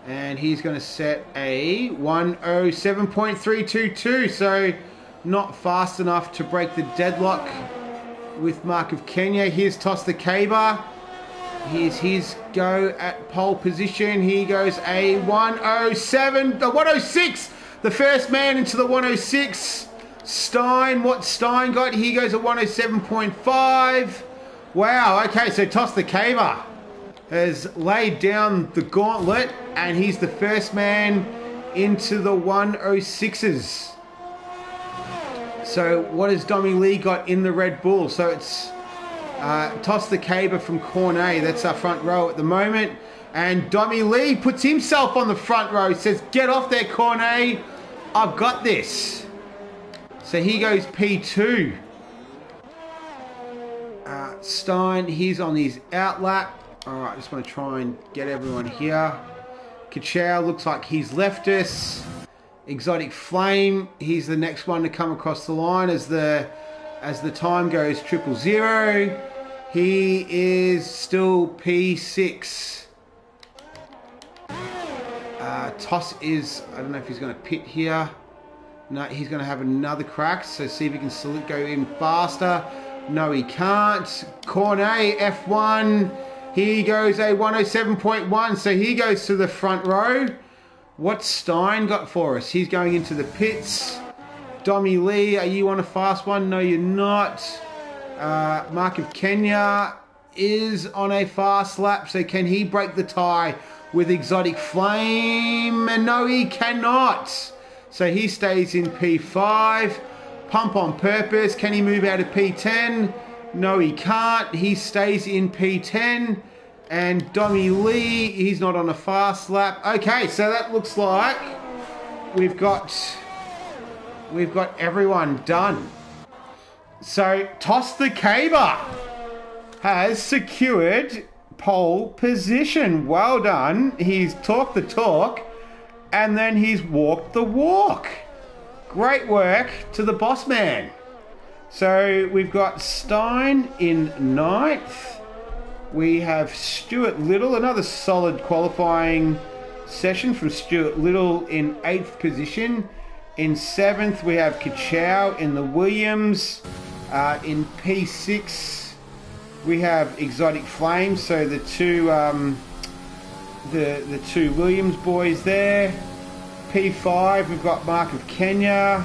And he's going to set a 107.322, so not fast enough to break the deadlock with Mark of Kenya. Here's Toss the Caber. Here's his go at pole position. He goes a 106. The first man into the 106. Stein, what Stein got? He goes a 107.5. Wow, okay, so Toss the Caber has laid down the gauntlet and he's the first man into the 106s. So what has Dommy Lee got in the Red Bull? So it's Toss the Caber from Cornet. That's our front row at the moment. And Dommy Lee puts himself on the front row. Says, get off there, Cornet. I've got this. So he goes P2. Stein, he's on his outlap. Alright, I just want to try and get everyone here. Kachow looks like he's left us. Exotic Flame, he's the next one to come across the line as the time goes 000. He is still P6. Toss is, I don't know if he's going to pit here. No, he's going to have another crack. So see if he can go even faster. No, he can't. Cornet, F1. He goes a 107.1. So he goes to the front row. What's Stein got for us? He's going into the pits. Dommy Lee, are you on a fast one? No, you're not. Mark of Kenya is on a fast lap. So can he break the tie with Exotic Flame? And no, he cannot. So he stays in P5. Pump on Purpose. Can he move out of P10? No, he can't. He stays in P10. And Dommy Lee, he's not on a fast lap. Okay, so that looks like we've got everyone done. So Toss the Caber has secured pole position. Well done. He's talked the talk and then he's walked the walk. Great work to the boss man. So we've got Stein in 9th. We have Stuart Little, another solid qualifying session from Stuart Little in 8th position. In 7th, we have Kachow in the Williams. In P6, we have Exotic Flame, so the two Williams boys there. P5, we've got Mark of Kenya.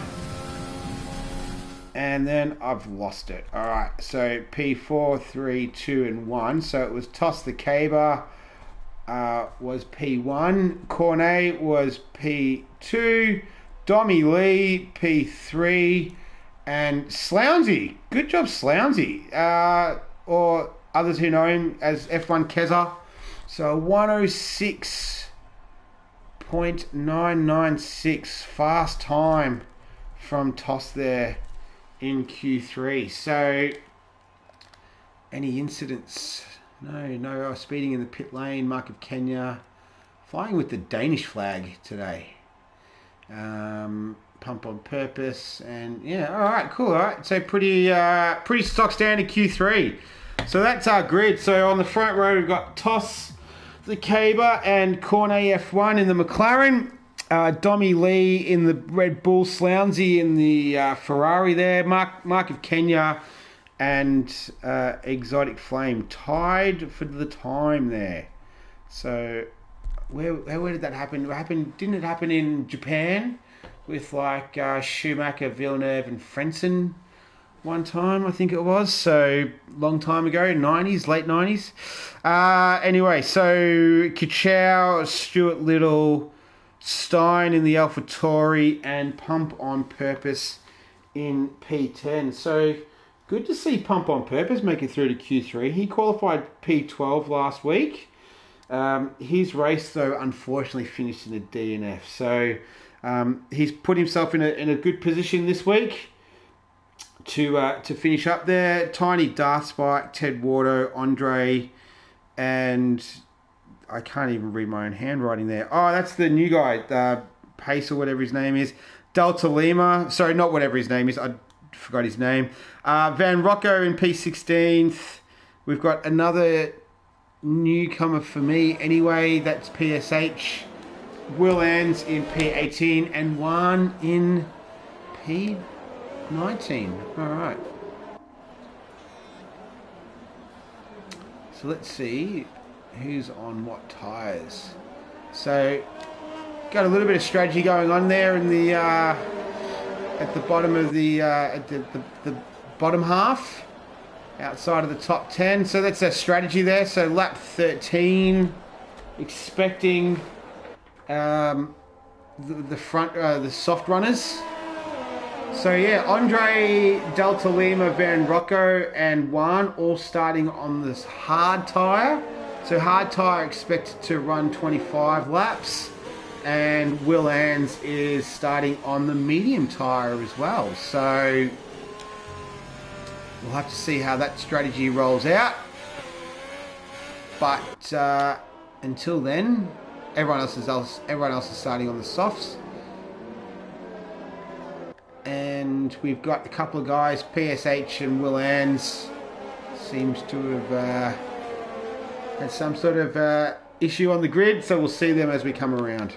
And then I've lost it. All right, so P4, 3, 2, and 1. So it was Toss the Caber was P1. Cornet was P2. Dommy Lee, P3. And Slounsy. Good job, Slounsy. Or others who know him as F1 Keza. So 106.996 fast time from Toss there in Q3. So any incidents? No speeding in the pit lane. Mark of Kenya flying with the Danish flag today. Pump on Purpose, and yeah, all right, cool. All right, so pretty stock standard Q3. So that's our grid. So on the front row we've got Toss the Caber and Cornet F1 in the McLaren. Dommy Lee in the Red Bull, Slounsy in the Ferrari there, Mark of Kenya and Exotic Flame tied for the time there. So where did that happen? Didn't it happen in Japan with like Schumacher, Villeneuve and Frentzen one time, I think it was, so long time ago, late 90s. Anyway, so Kachow, Stuart Little, Stein in the AlphaTauri and Pump on Purpose in P10. So good to see Pump on Purpose make it through to Q3. He qualified P12 last week. His race, though, unfortunately finished in a DNF. So he's put himself in a good position this week to finish up there. Tiny, Darth Spike, Ted Wardo, Andre, and I can't even read my own handwriting there. Oh, that's the new guy, Pace or whatever his name is. Delta Lima. Sorry, not whatever his name is. I forgot his name. Van Rocco in P16th. We've got another newcomer for me anyway. That's PSH. Will Ans in P18 and Juan in P19. All right. So let's see who's on what tyres. So got a little bit of strategy going on there in the at the bottom of the the bottom half, outside of the top 10. So that's a strategy there. So lap 13, expecting the front the soft runners. So yeah, Andre, Delta Lima, Van Rocco and Juan all starting on this hard tyre. So hard tyre expected to run 25 laps. And Will Ans is starting on the medium tyre as well. So we'll have to see how that strategy rolls out. But until then, everyone else is starting on the softs. And we've got a couple of guys, PSH and Will Ans, seems to have had some sort of issue on the grid, so we'll see them as we come around.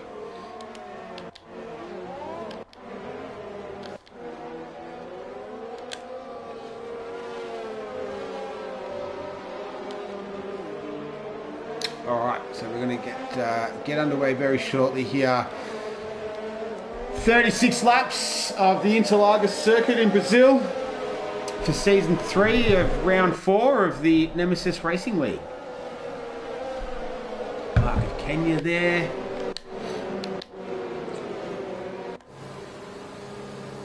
Alright, so we're going to get underway very shortly here. 36 laps of the Interlagos circuit in Brazil for season 3 of round 4 of the Nemesis Racing League. Mark of Kenya there.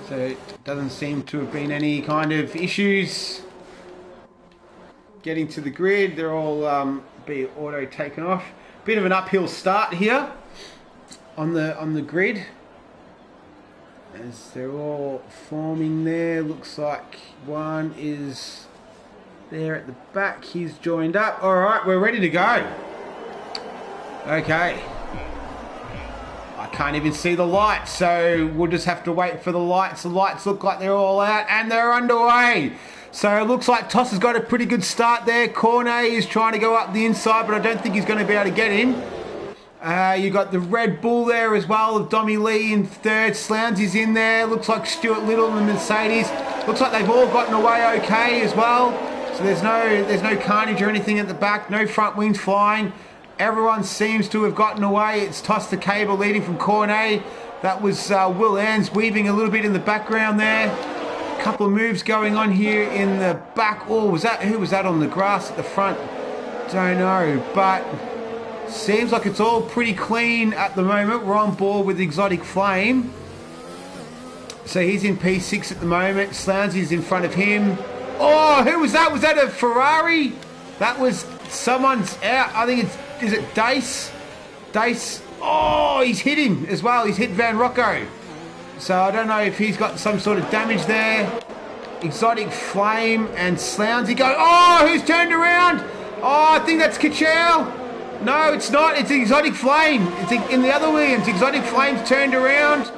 So it doesn't seem to have been any kind of issues getting to the grid. They're all be auto taken off. Bit of an uphill start here on the grid, as they're all forming there. Looks like one is there at the back. He's joined up. All right, we're ready to go. Okay. I can't even see the lights, so we'll just have to wait for the lights. The lights look like they're all out and they're underway. So it looks like Toss has got a pretty good start there. Cornet is trying to go up the inside, but I don't think he's going to be able to get him. You got the Red Bull there as well, of Dommy Lee in third. Slounsey's in there. Looks like Stuart Little and the Mercedes. Looks like they've all gotten away okay as well. So there's no carnage or anything at the back. No front wings flying. Everyone seems to have gotten away. It's Toss the Cable leading from Cornet. That was Will Ans weaving a little bit in the background there. Couple of moves going on here in the back. Oh, who was that on the grass at the front? Don't know, but seems like it's all pretty clean at the moment. We're on board with Exotic Flame. So he's in P6 at the moment. Slounsey's in front of him. Oh, who was that? Was that a Ferrari? That was someone's out. I think is it Dace? Dace. Oh, he's hit him as well. He's hit Van Rocco. So I don't know if he's got some sort of damage there. Exotic Flame and Slounsey go. Oh, who's turned around? Oh, I think that's Kachow. No, it's not. It's Exotic Flame. It's in the other Williams. Exotic Flame's turned around.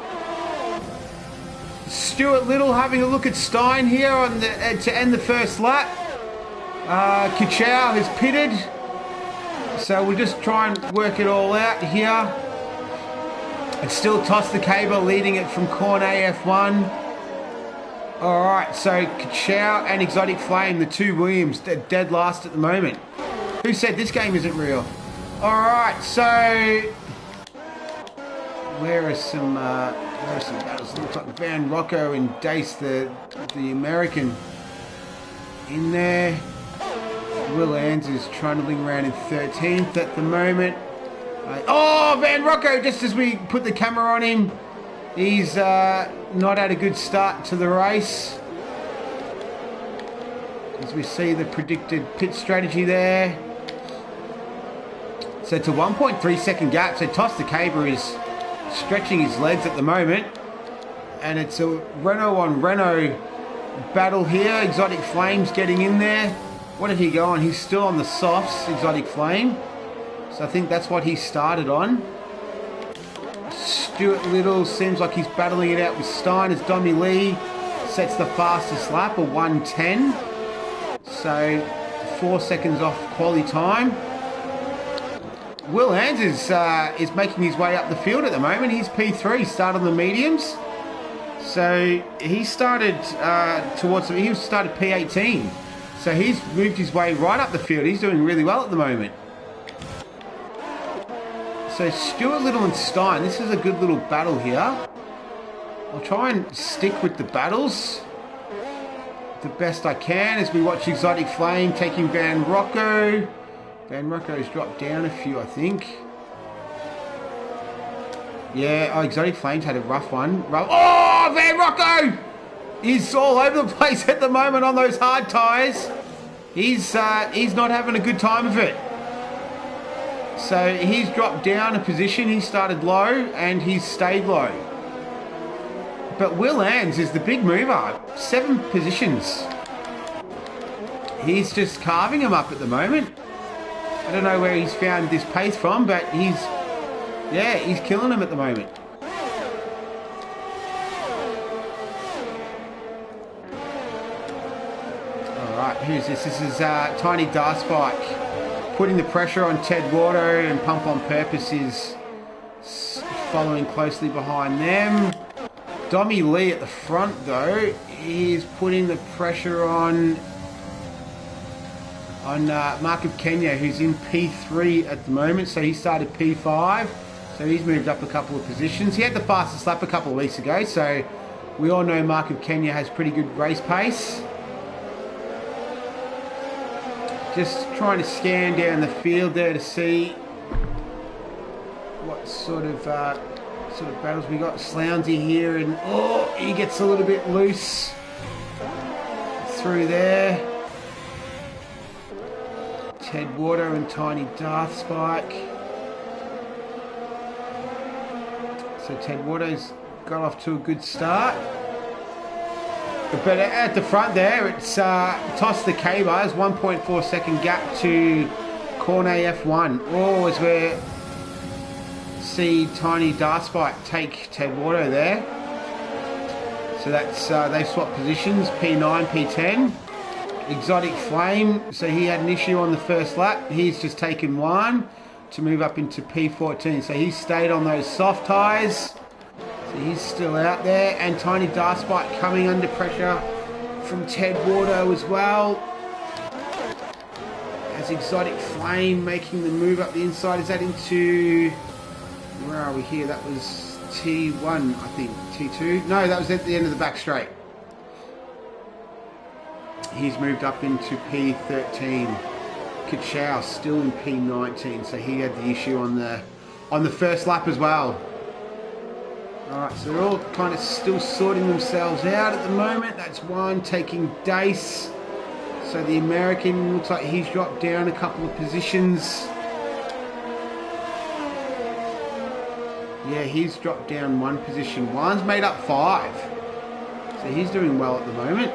Stuart Little having a look at Stein here on to end the first lap. Kachow has pitted. So we'll just try and work it all out here. It's still Toss the Cable leading it from Cornet F1. Alright, so Kachow and Exotic Flame, the two Williams, dead last at the moment. Who said this game isn't real? Alright, so where are some battles? It looks like Van Rocco and Dace, the American, in there. Will Ans is trundling around in 13th at the moment. Oh, Van Rocco, just as we put the camera on him, he's not had a good start to the race. As we see the predicted pit strategy there. So it's a 1.3 second gap. So Toss the Cable is stretching his legs at the moment. And it's a Renault on Renault battle here. Exotic Flame's getting in there. What did he go on? He's still on the softs, Exotic Flame. So I think that's what he started on. Stuart Little seems like he's battling it out with Stein as Dommy Lee sets the fastest lap, a 1:10. So 4 seconds off quality time. Will Hans is making his way up the field at the moment. He's P3, started on the mediums. So he started he started P18. So he's moved his way right up the field. He's doing really well at the moment. So Stuart Little and Stein, this is a good little battle here. I'll try and stick with the battles the best I can as we watch Exotic Flame taking Van Rocco. Van Rocco's dropped down a few, I think. Yeah, Exotic Flame's had a rough one. Oh, Van Rocco! He's all over the place at the moment on those hard tyres. He's not having a good time of it. So he's dropped down a position. He started low and he's stayed low. But Will Ans is the big mover. 7 positions. He's just carving him up at the moment. I don't know where he's found this pace from, but he's killing him at the moment. Alright, who's this? This is Tiny Darspike. Putting the pressure on Ted Wardo, and Pump on Purpose is following closely behind them. Dommy Lee at the front though, he's putting the pressure on Mark of Kenya, who's in P3 at the moment, so he started P5, so he's moved up a couple of positions. He had the fastest lap a couple of weeks ago, so we all know Mark of Kenya has pretty good race pace. Just trying to scan down the field there to see what sort of battles we got. Slounsy here, and he gets a little bit loose through there. Ted Wardo and Tiny Darspike. So Ted Wardo's got off to a good start. But at the front there, it's Toss the K-Bars, 1.4 second gap to Cornet F1. As we see Tiny Darspike take Ted Wardo there. So that's they've swapped positions, P9, P10. Exotic Flame, so he had an issue on the first lap. He's just taken one to move up into P14. So he stayed on those soft tyres. So he's still out there. And Tiny Darspike coming under pressure from Ted Wardo as well. As Exotic Flame making the move up the inside. Is that into... Where are we here? That was T1, I think. T2? No, that was at the end of the back straight. He's moved up into P13. Kachow still in P19, so he had the issue on the first lap as well. Alright, so they're all kind of still sorting themselves out at the moment. That's one taking Dace. So the American looks like he's dropped down a couple of positions. Yeah, he's dropped down one position. One's made up 5. So he's doing well at the moment.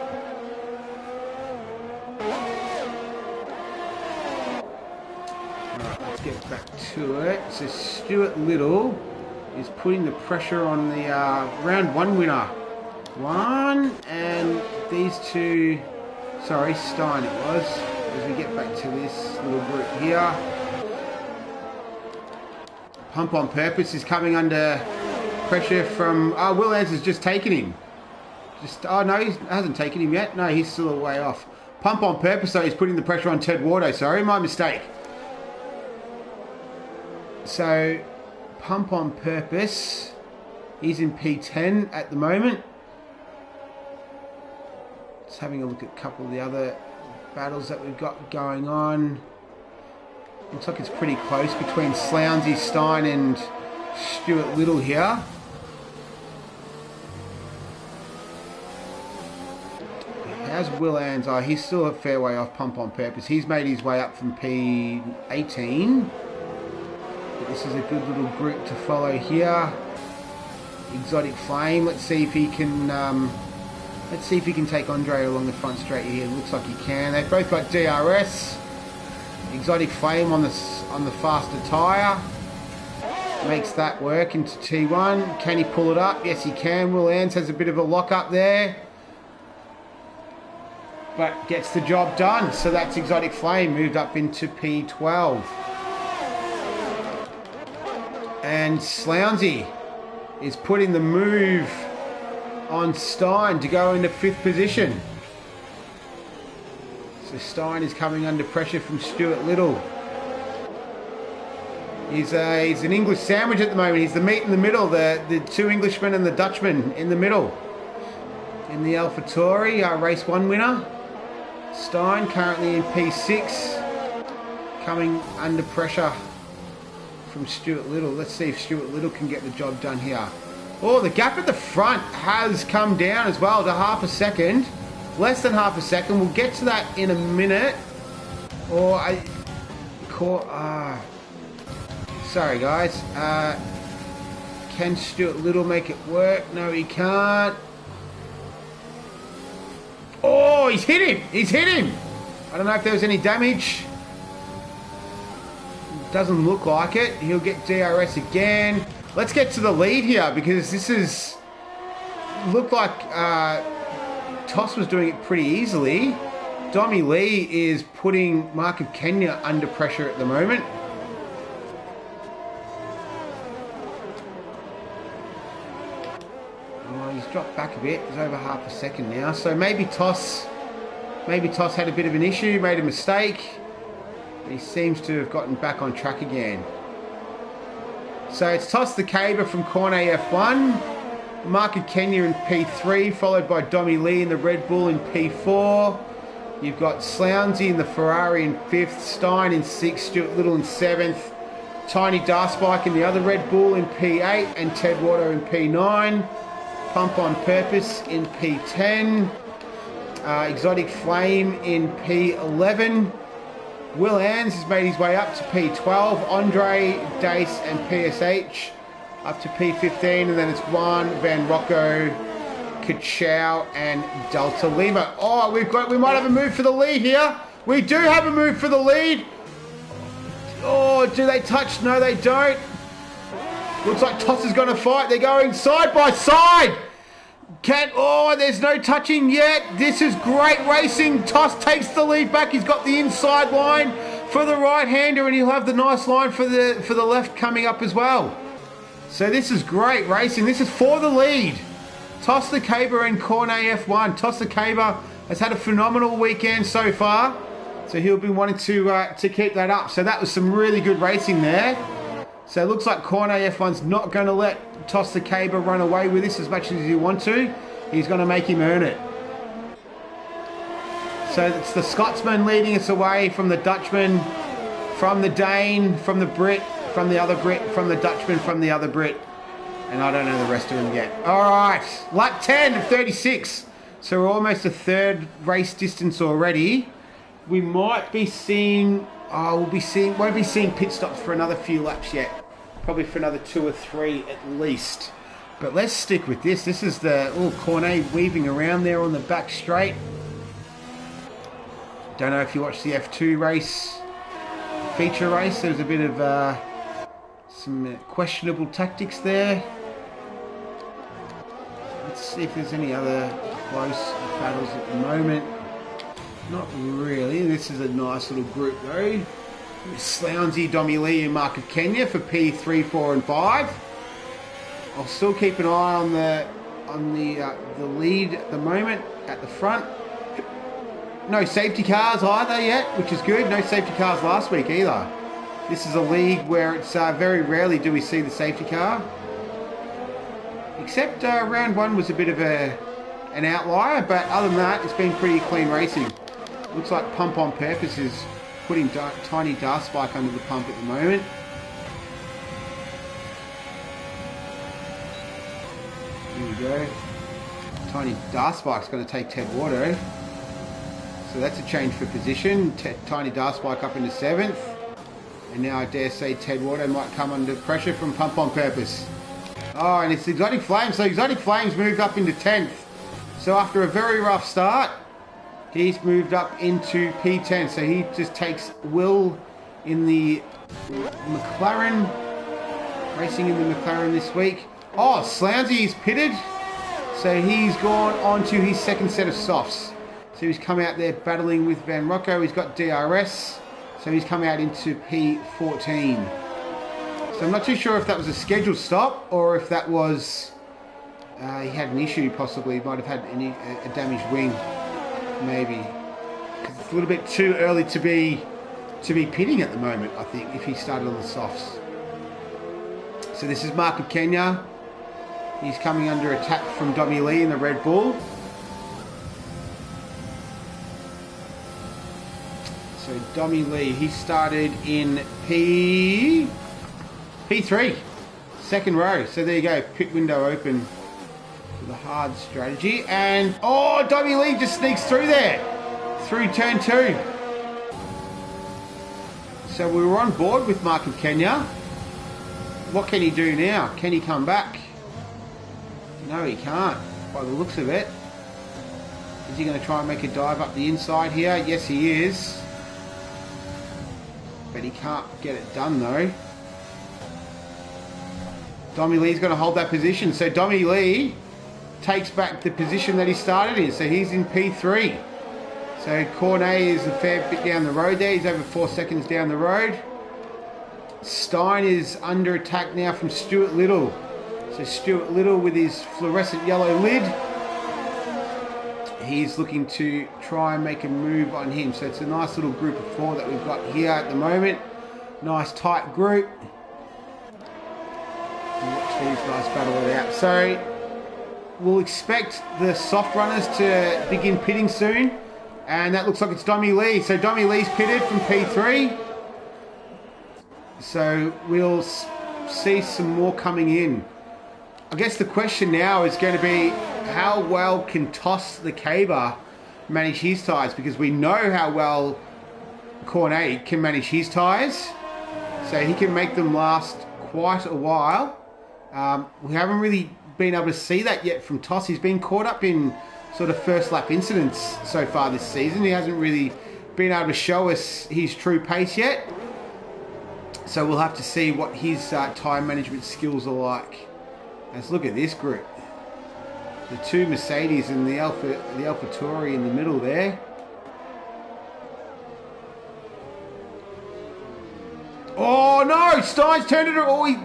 Alright, let's get back to it. So Stuart Little is putting the pressure on the round 1 winner. 1, and these two, sorry, Stein it was, as we get back to this little group here. Pump on Purpose is coming under pressure from, Will Ans has just taken him. No, he hasn't taken him yet. No, he's still a way off. Pump on Purpose though, he's putting the pressure on Ted Wardo, sorry, my mistake. So, Pump on Purpose, he's in P10 at the moment. Just having a look at a couple of the other battles that we've got going on. Looks like it's pretty close between Slounsy, Stein and Stuart Little here. How's Will Ans? He's still a fair way off Pump on Purpose. He's made his way up from P18. But this is a good little group to follow here. Exotic Flame. Let's see if he can. Let's see if he can take Andre along the front straight here. Looks like he can. They've both got DRS. Exotic Flame on the faster tyre. Makes that work into T1. Can he pull it up? Yes, he can. Will Ans has a bit of a lock up there, but gets the job done. So that's Exotic Flame moved up into P12. And Slounsy is putting the move on Stein to go into 5th position. So Stein is coming under pressure from Stuart Little. He's an English sandwich at the moment. He's the meat in the middle, the 2 Englishmen and the Dutchman in the middle. In the AlphaTauri, our race 1 winner. Stein currently in P6, coming under pressure from Stuart Little. Let's see if Stuart Little can get the job done here. Oh, the gap at the front has come down as well to half a second. Less than half a second. We'll get to that in a minute. Or I caught. Sorry, guys. Can Stuart Little make it work? No, he can't. Oh, he's hit him. He's hit him. I don't know if there was any damage. Doesn't look like it. He'll get DRS again. Let's get to the lead here because this is looked like Toss was doing it pretty easily. Dommy Lee is putting Mark of Kenya under pressure at the moment. Oh, he's dropped back a bit. He's over half a second now. So maybe Toss had a bit of an issue, made a mistake. He seems to have gotten back on track again. So it's Toss the Caber from Cornet F1. Mark of Kenya in P3, followed by Dommy Lee in the Red Bull in P4. You've got Slounsy in the Ferrari in 5th, Stein in 6th, Stuart Little in 7th, Tiny Darspike in the other Red Bull in P8, and Ted Watto in P9. Pump on Purpose in P10. Exotic Flame in P11. Will Ans has made his way up to P12. Andre, Dace and PSH up to P15. And then it's Juan, Van Rocco, Kachow and Delta Lima. Oh, we might have a move for the lead here. We do have a move for the lead. Oh, do they touch? No, they don't. Looks like Toss is going to fight. They're going side by side. There's no touching yet. This is great racing. Toss takes the lead back. He's got the inside line for the right-hander, and he'll have the nice line for the left coming up as well. So this is great racing. This is for the lead. Toss the Caber and Cornet F1. Toss the Caber has had a phenomenal weekend so far, so he'll be wanting to keep that up. So that was some really good racing there. So it looks like Cornet F1's not going to let Toss the Caber run away with this as much as he wants to. He's going to make him earn it. So it's the Scotsman leading us away from the Dutchman, from the Dane, from the Brit, from the other Brit, from the Dutchman, from the other Brit. And I don't know the rest of them yet. All right, lap 10 of 36. So we're almost a third race distance already. We might be seeing, won't be seeing pit stops for another few laps yet. Probably for another 2 or 3 at least. But let's stick with this. This is the Cornet weaving around there on the back straight. Don't know if you watched the F2 race, feature race. There was a bit of some questionable tactics there. Let's see if there's any other close battles at the moment. Not really. This is a nice little group though. Slounsy, Dommy Lee and Mark of Kenya for P3, 4 and 5. I'll still keep an eye on the lead at the moment at the front. No safety cars either yet, which is good. No safety cars last week either. This is a league where it's very rarely do we see the safety car. Except round 1 was a bit of an outlier, but other than that, it's been pretty clean racing. Looks like Pump on Purpose is putting Tiny Darspike under the pump at the moment. Here we go. Tiny Darspike's going to take Ted Watto. So that's a change for position. Tiny Darspike up into 7th. And now I dare say Ted Watto might come under pressure from Pump on Purpose. Oh, and it's Exotic Flames. So Exotic Flames moved up into 10th. So after a very rough start, He's moved up into P10, so he just takes Will in the McLaren, racing in the McLaren this week. Oh, Slounsy is pitted, so he's gone on to his second set of softs. So he's come out there battling with Van Rocco. He's got DRS, so he's come out into P14. So I'm not too sure if that was a scheduled stop or if that was he had an issue. Possibly, he might have had a damaged wing. Maybe, because it's a little bit too early to be pitting at the moment, I think, if he started on the softs. So this is Mark of Kenya. He's coming under attack from Dommy Lee in the Red Bull. So Dommy Lee, he started in P3, second row. So there you go, pit window open. The hard strategy, and oh, Dommy Lee just sneaks through there, through turn 2. So we were on board with Mark of Kenya. What can he do now? Can he come back? No, he can't, by the looks of it. Is he going to try and make a dive up the inside here? Yes, he is. But he can't get it done, though. Dommy Lee's going to hold that position. So Dommy Lee takes back the position that he started in. So he's in P3. So Cornet is a fair bit down the road there. He's over 4 seconds down the road. Stein is under attack now from Stuart Little. So Stuart Little with his fluorescent yellow lid. He's looking to try and make a move on him. So it's a nice little group of 4 that we've got here at the moment. Nice tight group. Watch these guys battle it out. So we'll expect the soft runners to begin pitting soon. And that looks like it's Dommy Lee. So Dommy Lee's pitted from P3. So we'll see some more coming in. I guess the question now is going to be, how well can Toss the Caber manage his tyres? Because we know how well Cornet can manage his tyres. So he can make them last quite a while. We haven't really been able to see that yet from Toss. He's been caught up in sort of first lap incidents so far this season. He hasn't really been able to show us his true pace yet. So we'll have to see what his tyre management skills are like. Let's look at this group. The 2 Mercedes and the Alpha Tauri in the middle there. Oh no! Stein's turned it around. Oh, he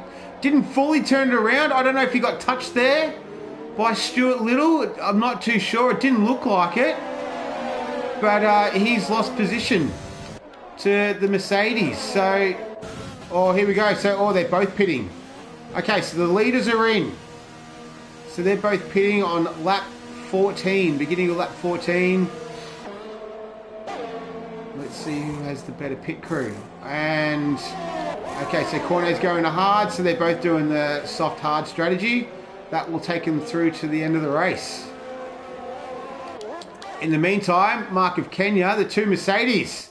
didn't fully turn it around. I don't know if he got touched there by Stuart Little. I'm not too sure. It didn't look like it. But he's lost position to the Mercedes. So, oh, here we go. So, oh, they're both pitting. Okay, so the leaders are in. So they're both pitting on lap 14, beginning of lap 14. Let's see who has the better pit crew. And, okay, so Cornet's going to hard, so they're both doing the soft hard strategy. That will take them through to the end of the race. In the meantime, Mark of Kenya, the 2 Mercedes.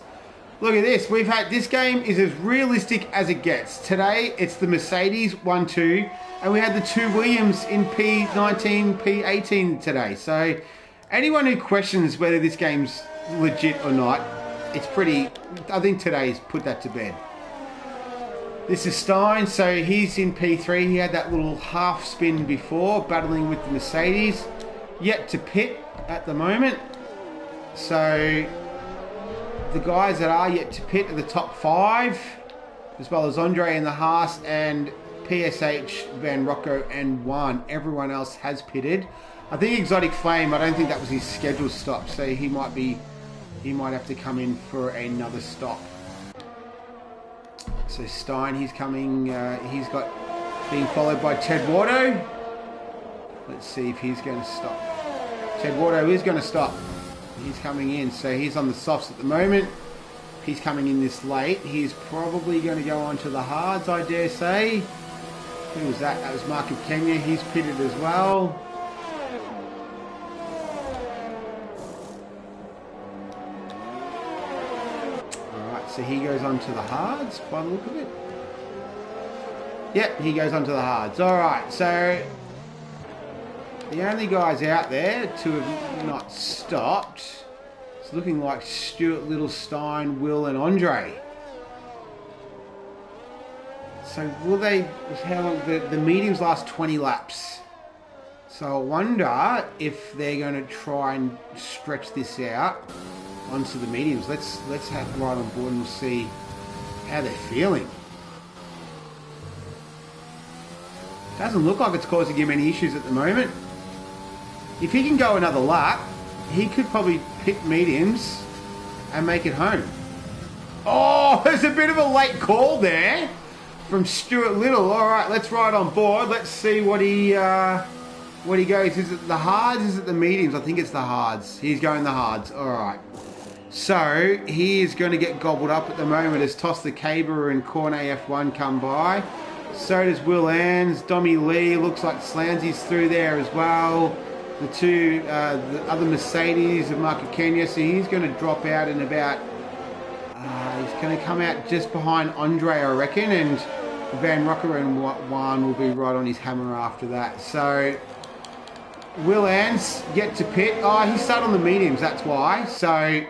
Look at this. We've had, this game is as realistic as it gets. Today, it's the Mercedes 1-2, and we had the 2 Williams in P19, P18 today. So anyone who questions whether this game's legit or not, it's pretty, I think today's put that to bed. This is Stein, so he's in P3. He had that little half spin before, battling with the Mercedes. Yet to pit at the moment. So the guys that are yet to pit are the top 5, as well as Andre in the Haas and PSH, Van Rocco and Juan. Everyone else has pitted. I think Exotic Flame, I don't think that was his scheduled stop, so he might have to come in for another stop. So Stein, he's coming, he's got being followed by Ted Wardo. Let's see if he's going to stop. Ted Wardo is going to stop. He's coming in, so he's on the softs at the moment. He's coming in this late. He's probably going to go on to the hards, I dare say. Who was that? That was Mark of Kenya. He's pitted as well. Alright, so he goes on to the hards by the look of it. Yep, he goes on to the hards. Alright, so the only guys out there to have not stopped. So It's looking like Stuart Littlestein, Will and Andre. So will they, how long, the mediums last 20 laps. So I wonder if they're going to try and stretch this out onto the mediums. Let's have right on board and we'll see how they're feeling. Doesn't look like it's causing him any issues at the moment. If he can go another lap, he could probably pick mediums and make it home. Oh, there's a bit of a late call there from Stuart Little. All right, let's ride on board. Let's see what he goes. Is it the hards? Is it the mediums? I think it's the hards. He's going the hards. All right. So he is going to get gobbled up at the moment as Toss the Caber and Cornet F1 come by. So does Will Ans, Dommy Lee. Looks like Slanzy's through there as well. The two, the other Mercedes of Marco Kenya. So he's going to drop out in about. He's going to come out just behind Andre, I reckon, and Van Rocker and Juan will be right on his hammer after that. So Will Ans yet to pit. Oh, he started on the mediums, that's why. So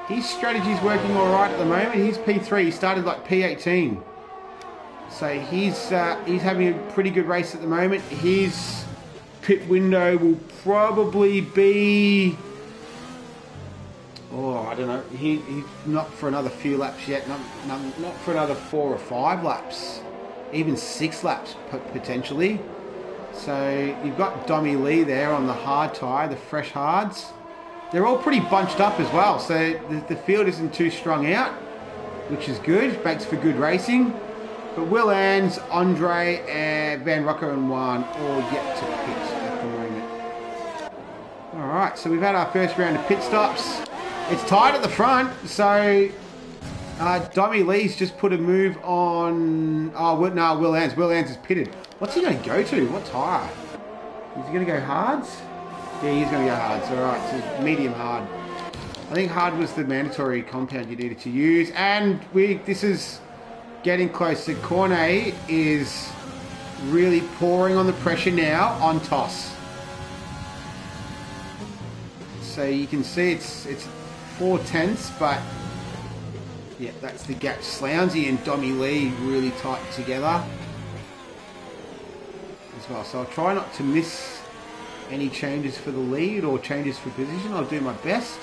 his strategy's working all right at the moment. He's P3. He started like P18. So he's having a pretty good race at the moment. His pit window will probably be, I don't know. He's not for another few laps yet. Not for another 4 or 5 laps, even 6 laps potentially. So you've got Dommy Lee there on the hard tyre, the fresh hards. They're all pretty bunched up as well, so the field isn't too strung out, which is good. Makes for good racing. But Will Ans, Andre, and Van Rocker and Juan all yet to pit at the moment. All right, so we've had our first round of pit stops. It's tight at the front, so Dommy Lee's just put a move on. No, Will Ans. Will Ans is pitted. What's he going to go to? What tyre? Is he going to go hards? Yeah, he's going to go hards. All right, so medium hard. I think hard was the mandatory compound you needed to use, and this is getting close. So Cornet is really pouring on the pressure now on Toss. So you can see it's 4/10, but yeah, that's the gap. Slounsy and Dommy Lee really tight together as well. So I'll try not to miss any changes for the lead or changes for position. I'll do my best.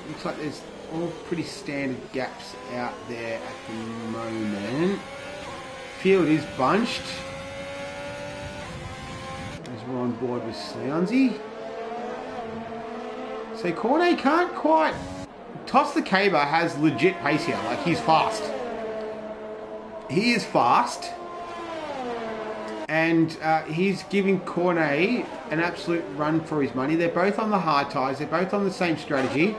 Looks like there's all pretty standard gaps out there at the moment. Field is bunched as we're on board with Slounsy. So Cornet can't quite. Toss the Caber has legit pace here. Like, he's fast. He is fast. And he's giving Cornet an absolute run for his money. They're both on the hard tyres. They're both on the same strategy.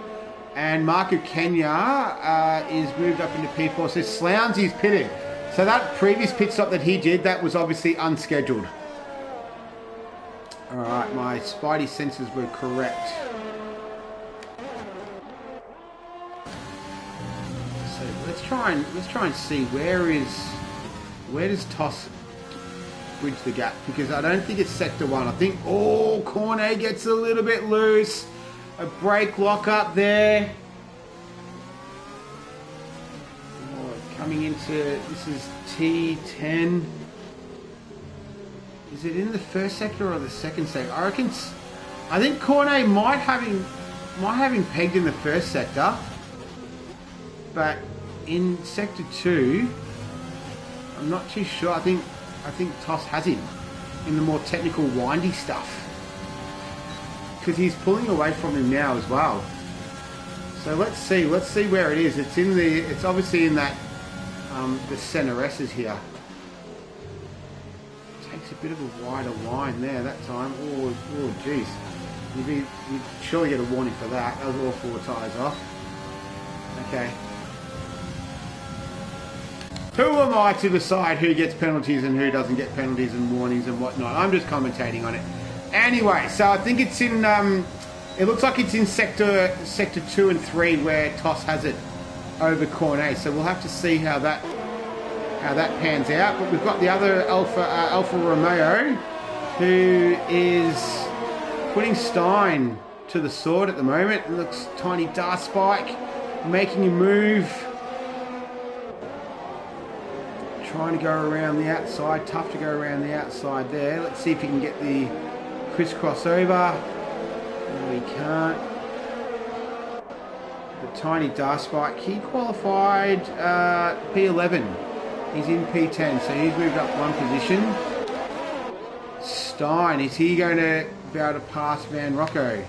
And Marco Kenya is moved up into P4. So Slounsy is pitted. So that previous pit stop that he did, that was obviously unscheduled. All right, my spidey senses were correct. So let's try and see where does Toss bridge the gap, because I don't think it's sector 1. I think Cornet gets a little bit loose. A brake lock up there. Coming into, this is T10. Is it in the first sector or the second sector? I think Cornet might have him pegged in the first sector, but in sector 2, I'm not too sure. I think Toss has him in the more technical windy stuff, because he's pulling away from him now as well. So let's see where it is. It's obviously in that the center S's here. Takes a bit of a wider line there that time. Oh jeez. You'd surely get a warning for that. That was all 4 tyres off. Okay. Who am I to decide who gets penalties and who doesn't get penalties and warnings and whatnot? I'm just commentating on it. Anyway, so I think it's in. It looks like it's in sector 2 and 3 where Toss has it over Cornet. So we'll have to see how that pans out. But we've got the other Alfa Romeo, who is putting Stein to the sword at the moment. It looks Tiny Dark Spike making a move. Trying to go around the outside. Tough to go around the outside there. Let's see if he can get the crisscross over. No, he can't. But Tiny Dark Spike, he qualified P11. He's in P10, so he's moved up one position. Stein, is he going to be able to pass Van Rocco?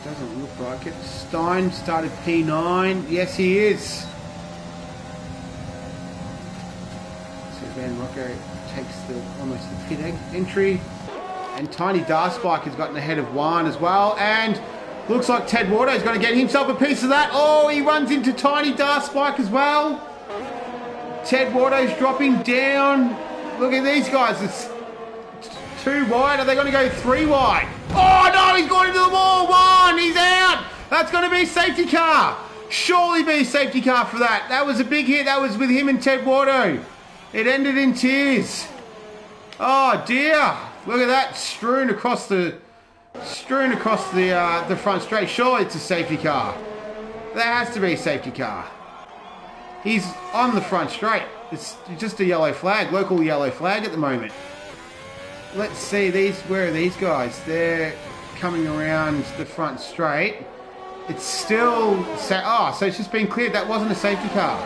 Doesn't look like it. Stein started P9. Yes, he is. So Van Rocco takes almost the pit entry. And Tiny Dark Spike has gotten ahead of Juan as well. And looks like Ted Wardo's going to get himself a piece of that. Oh, he runs into Tiny Dark Spike as well. Ted Wardo's dropping down. Look at these guys. It's 2 wide. Are they going to go 3 wide? Oh, no, he's gone into the wall. Juan, he's out. That's going to be a safety car. Surely be a safety car for that. That was a big hit. That was with him and Ted Wardo. It ended in tears. Oh, dear. Look at that, strewn across the front straight. Surely it's a safety car. There has to be a safety car. He's on the front straight. It's just a yellow flag, local yellow flag at the moment. Let's see these. Where are these guys? They're coming around the front straight. It's still so it's just been cleared. That wasn't a safety car.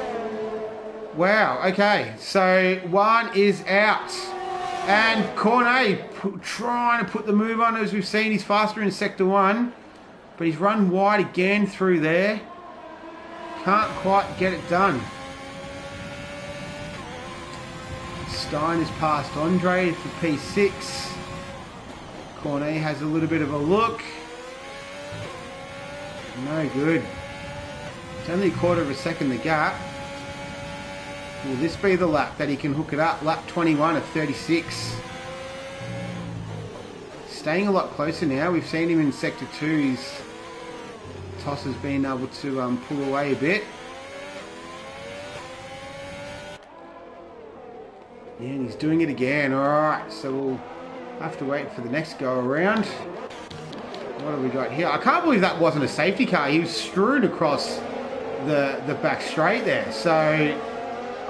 Wow. Okay, so one is out. And Cornet trying to put the move on, as we've seen. He's faster in Sector 1. But he's run wide again through there. Can't quite get it done. Stein has passed Andre for P6. Cornet has a little bit of a look. No good. It's only a quarter of a second the gap. Will this be the lap that he can hook it up? Lap 21 of 36. Staying a lot closer now. We've seen him in Sector 2. Toss has been able to pull away a bit. Yeah, and he's doing it again. Alright, so we'll have to wait for the next go around. What have we got here? I can't believe that wasn't a safety car. He was strewn across the back straight there. So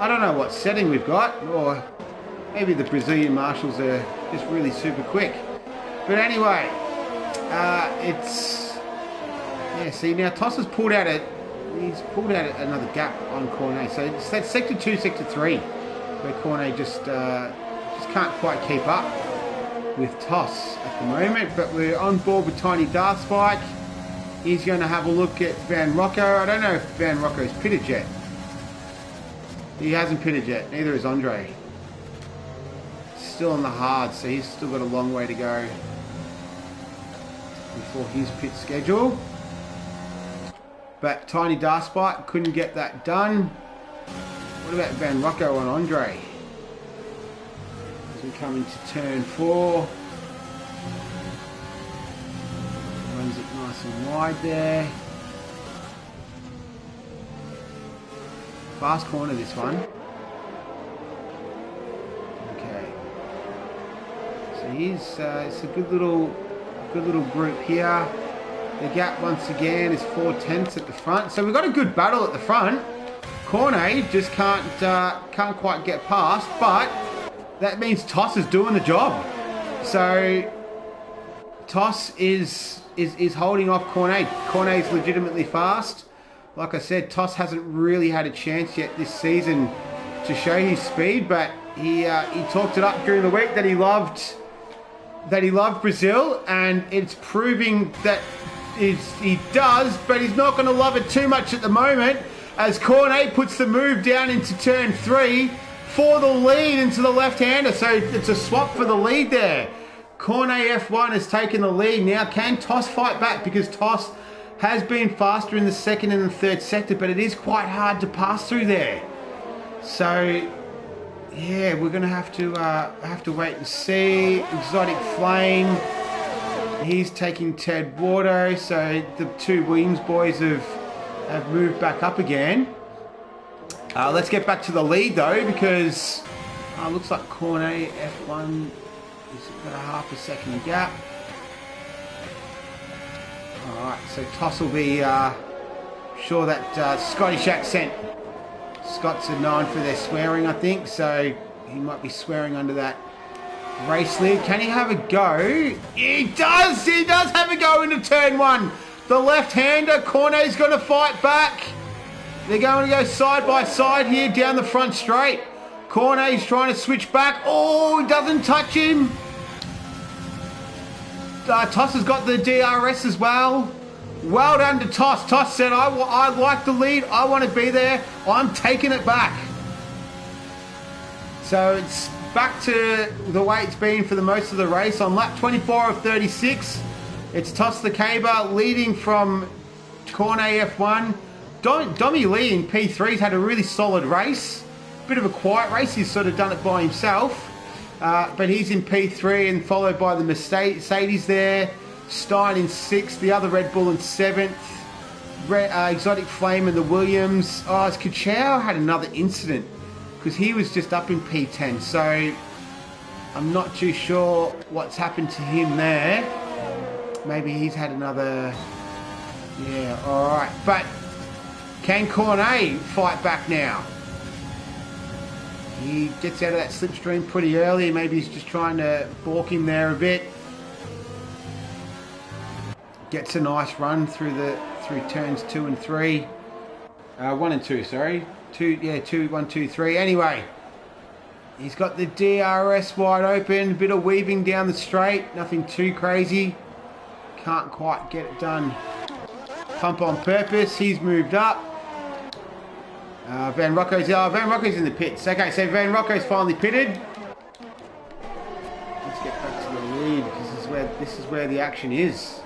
I don't know what setting we've got, or maybe the Brazilian marshals are just really super quick. But anyway, see now Toss has pulled out he's pulled out another gap on Cornet. So it's that Sector 2, Sector 3, where Cornet just can't quite keep up with Toss at the moment. But we're on board with Tiny Dark Spike. He's going to have a look at Van Rocco. I don't know if Van Rocco's pitted yet. He hasn't pitted yet, neither is Andre. Still on the hard, so he's still got a long way to go before his pit schedule. But Tiny Dark Spike couldn't get that done. What about Van Rocco and Andre? As we come into turn 4. Runs it nice and wide there. Fast corner this one. Okay. So it's a good little group here. The gap once again is 4/10 at the front. So we've got a good battle at the front. Cornet just can't quite get past, but that means Toss is doing the job. So Toss is holding off Cornet. Cornet's legitimately fast. Like I said, Toss hasn't really had a chance yet this season to show his speed, but he talked it up during the week that he loved Brazil, and it's proving that he does, but he's not going to love it too much at the moment, as Cornet puts the move down into turn 3 for the lead into the left-hander. So it's a swap for the lead there. Cornet F1 has taken the lead. Now can Toss fight back? Because Toss has been faster in the second and the third sector, but it is quite hard to pass through there. So yeah, we're gonna have to wait and see. Exotic Flame, he's taking Ted Wardo, so the 2 Williams boys have moved back up again. Let's get back to the lead though, because looks like Cornet F1 He's got a half a second gap. Alright, so Toss will be sure that Scottish accent. Scots are known for their swearing, I think, so he might be swearing under that race lead. Can he have a go? He does! He does have a go into turn one. The left-hander, Cornet's going to fight back. They're going to go side by side here down the front straight. Cornet's trying to switch back. Oh, he doesn't touch him. Toss has got the DRS as well. Well done to Toss. Toss said, I like the lead. I want to be there. I'm taking it back. So it's back to the way it's been for the most of the race. On lap 24 of 36, it's Toss the Caber leading from Cornet F1. Dommy Lee in P3's had a really solid race. Bit of a quiet race. He's sort of done it by himself. But he's in P3 and followed by the Mercedes there. Stein in 6th, the other Red Bull in 7th. Exotic Flame and the Williams. Oh, it's Kachow had another incident because he was just up in P10. So I'm not too sure what's happened to him there. Maybe he's had another... Yeah, alright. But can Cornet fight back now? He gets out of that slipstream pretty early. Maybe he's just trying to balk him there a bit. Gets a nice run through turns 2 and 3. 1 and 2, sorry. 2, 1, 2, 3. Anyway, he's got the DRS wide open. A bit of weaving down the straight. Nothing too crazy. Can't quite get it done. Pump on purpose. He's moved up. Van Rocco's in the pits. Okay, so Van Rocco's finally pitted. Let's get back to the lead because this is where the action is.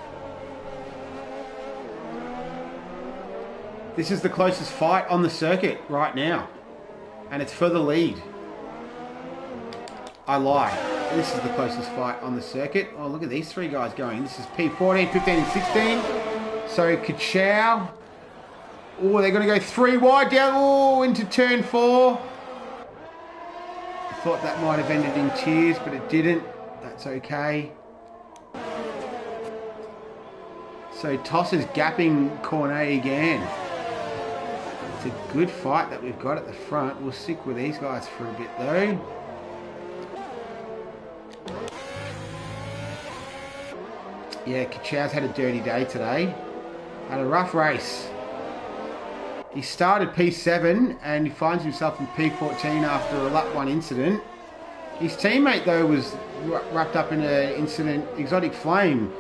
This is the closest fight on the circuit right now, and it's for the lead. I lie. This is the closest fight on the circuit. Oh, look at these three guys going. This is P14, 15, and 16. So Kachow. Oh, they're going to go 3 wide down. Oh, into turn 4. I thought that might have ended in tears, but it didn't. That's okay. So Toss is gapping Cornet again. It's a good fight that we've got at the front. We'll stick with these guys for a bit though. Yeah, Kachow's had a dirty day today. Had a rough race. He started P7 and he finds himself in P14 after a lap 1 incident. His teammate though was wrapped up in an incident, Exotic Flame,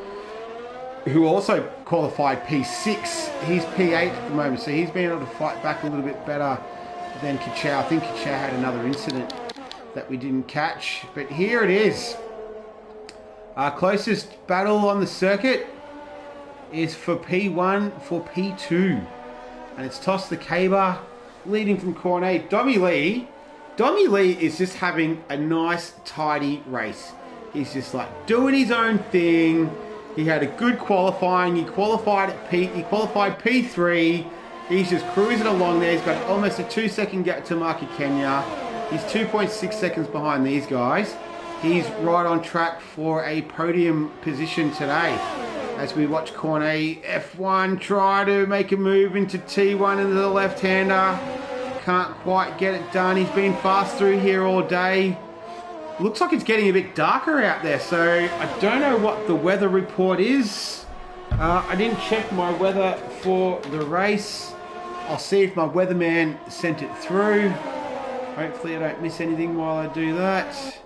who also qualified P6. He's P8 at the moment, so he's been able to fight back a little bit better than Kachow. I think Kachow had another incident that we didn't catch, but here it is. Our closest battle on the circuit is for P1 for P2. And it's Toss the Caber leading from Cornet. Dommy Lee is just having a nice, tidy race. He's just like doing his own thing. He had a good qualifying. He qualified P3. He's just cruising along there. He's got almost a 2-second gap to Marky Kenya. He's 2.6 seconds behind these guys. He's right on track for a podium position today. As we watch Cornet F1 try to make a move into T1 into the left-hander. Can't quite get it done. He's been fast through here all day. Looks like it's getting a bit darker out there, so I don't know what the weather report is. I didn't check my weather for the race. I'll see if my weatherman sent it through. Hopefully I don't miss anything while I do that.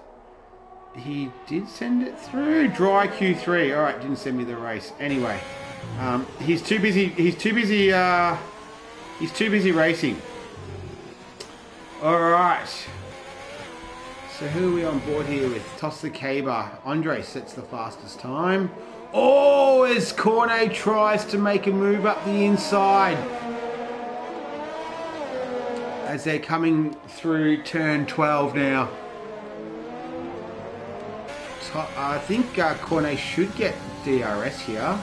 He did send it through. Dry Q3. All right, didn't send me the race. Anyway, he's too busy. He's too busy racing. All right. So who are we on board here with? Toss the Caber. Andre sets the fastest time. Oh, as Cornet tries to make a move up the inside. As they're coming through turn 12 now. I think Cornet should get DRS here.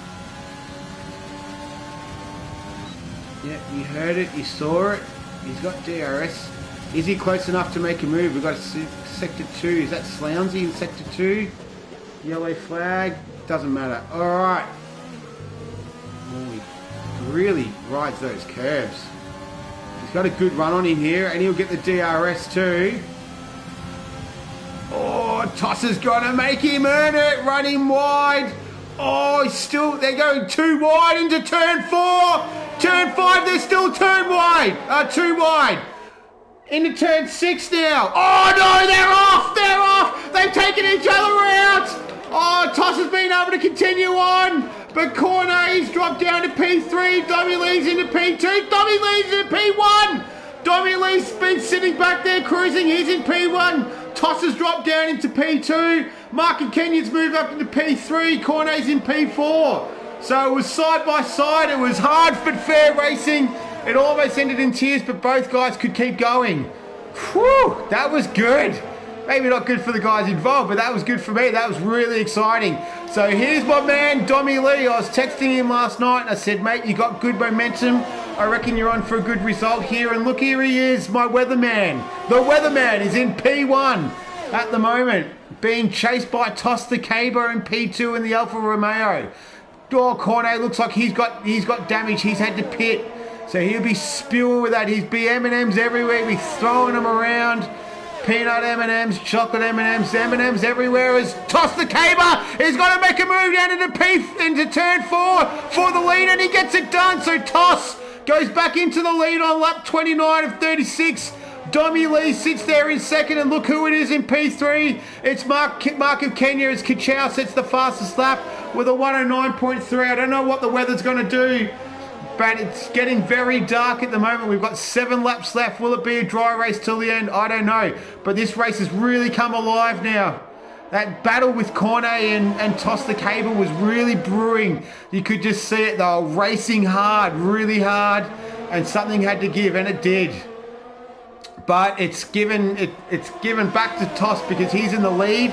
Yeah, you heard it, you saw it. He's got DRS. Is he close enough to make a move? We've got Sector 2. Is that Slounsy in Sector 2? Yellow flag. Doesn't matter. Alright. Oh, he really rides those curves. He's got a good run on him here, and he'll get the DRS too. Oh, Toss is going to make him earn it. Running wide. Oh, he's still... They're going too wide into turn 4. Turn 5, they're still too wide. Into turn 6 now. Oh, no, they're off. They're off. They've taken each other out. Oh, Toss has been able to continue on. But Cornet's dropped down to P3. Dommy Lee's into P2. Dommy Lee's into P1. Dommy Lee's been sitting back there cruising. He's in P1. Toss has dropped down into P2. Mark and Kenyon's moved up into P3. Cornet's in P4. So it was side by side. It was hard but fair racing. It almost ended in tears, but both guys could keep going. Whew, that was good. Maybe not good for the guys involved, but that was good for me. That was really exciting. So here's my man, Dommy Lee. I was texting him last night and I said, mate, you got good momentum. I reckon you're on for a good result here. And look, here he is, my weatherman. The weatherman is in P1 at the moment, being chased by Toss the Caber in P2 in the Alfa Romeo. Oh, Cornet looks like he's got damage. He's had to pit. So he'll be spewing with that. He's be M&Ms everywhere. He'll be throwing them around. Peanut M&Ms, chocolate M&Ms everywhere as Toss the Caber is going to make a move down into turn 4 for the lead, and he gets it done. So Toss goes back into the lead on lap 29 of 36. Dommy Lee sits there in second, and look who it is in P3. It's Mark of Kenya as Kachow sets the fastest lap with a 109.3. I don't know what the weather's going to do, but it's getting very dark at the moment. We've got 7 laps left. Will it be a dry race till the end? I don't know. But this race has really come alive now. That battle with Cornet and Toss the Cable was really brewing. You could just see it. They were racing hard, really hard, and something had to give, and it did. But it's given back to Toss because he's in the lead,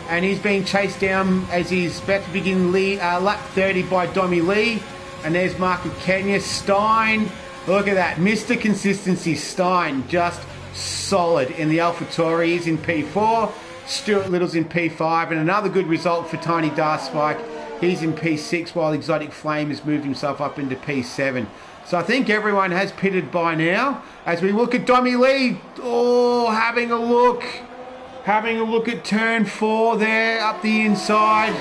and he's being chased down as he's about to begin lap 30 by Dommy Lee. And there's Mark of Kenya. Stein, look at that. Mr. Consistency, Stein, just solid in the AlphaTauri. He's in P4. Stuart Little's in P5. And another good result for Tiny Darspike. He's in P6 while Exotic Flame has moved himself up into P7. So I think everyone has pitted by now. As we look at Dommy Lee, oh, having a look at turn 4 there up the inside.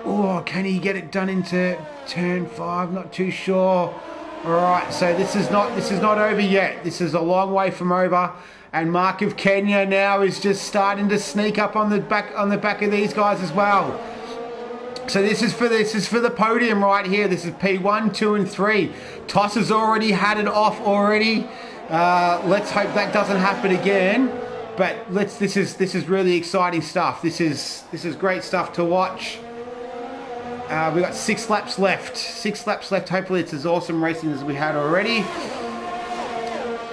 Oh, can he get it done into turn 5? Not too sure. All right, so this is not over yet. This is a long way from over. And Mark of Kenya now is just starting to sneak up on the back of these guys as well. So this is for the podium right here. This is P1, 2, and 3. Toss has already had it off already. Let's hope that doesn't happen again. But this is really exciting stuff. This is great stuff to watch. We've got 6 laps left. 6 laps left. Hopefully it's as awesome racing as we had already.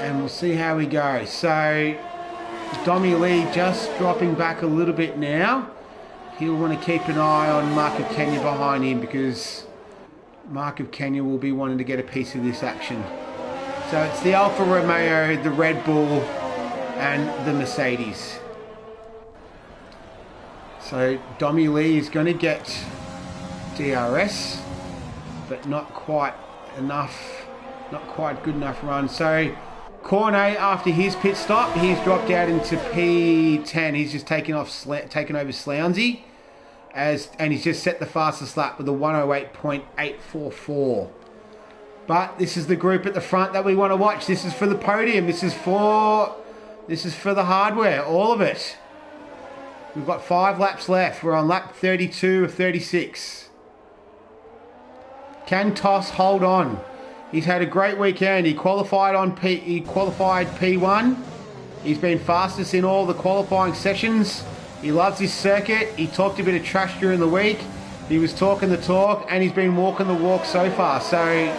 And we'll see how we go. So, Dommy Lee just dropping back a little bit now. He'll want to keep an eye on Mark of Kenya behind him because Mark of Kenya will be wanting to get a piece of this action. So it's the Alfa Romeo, the Red Bull, and the Mercedes. So Dommy Lee is going to get DRS, but not quite enough, not quite good enough run. So Cornet, after his pit stop, he's dropped out into P10. He's just taken over Slounsy, and he's just set the fastest lap with a 108.844. But this is the group at the front that we want to watch. This is for the podium. This is for the hardware, all of it. We've got 5 laps left. We're on lap 32 of 36. Can Toss hold on? He's had a great weekend. He qualified P1. He's been fastest in all the qualifying sessions. He loves his circuit. He talked a bit of trash during the week. He was talking the talk, and he's been walking the walk so far. So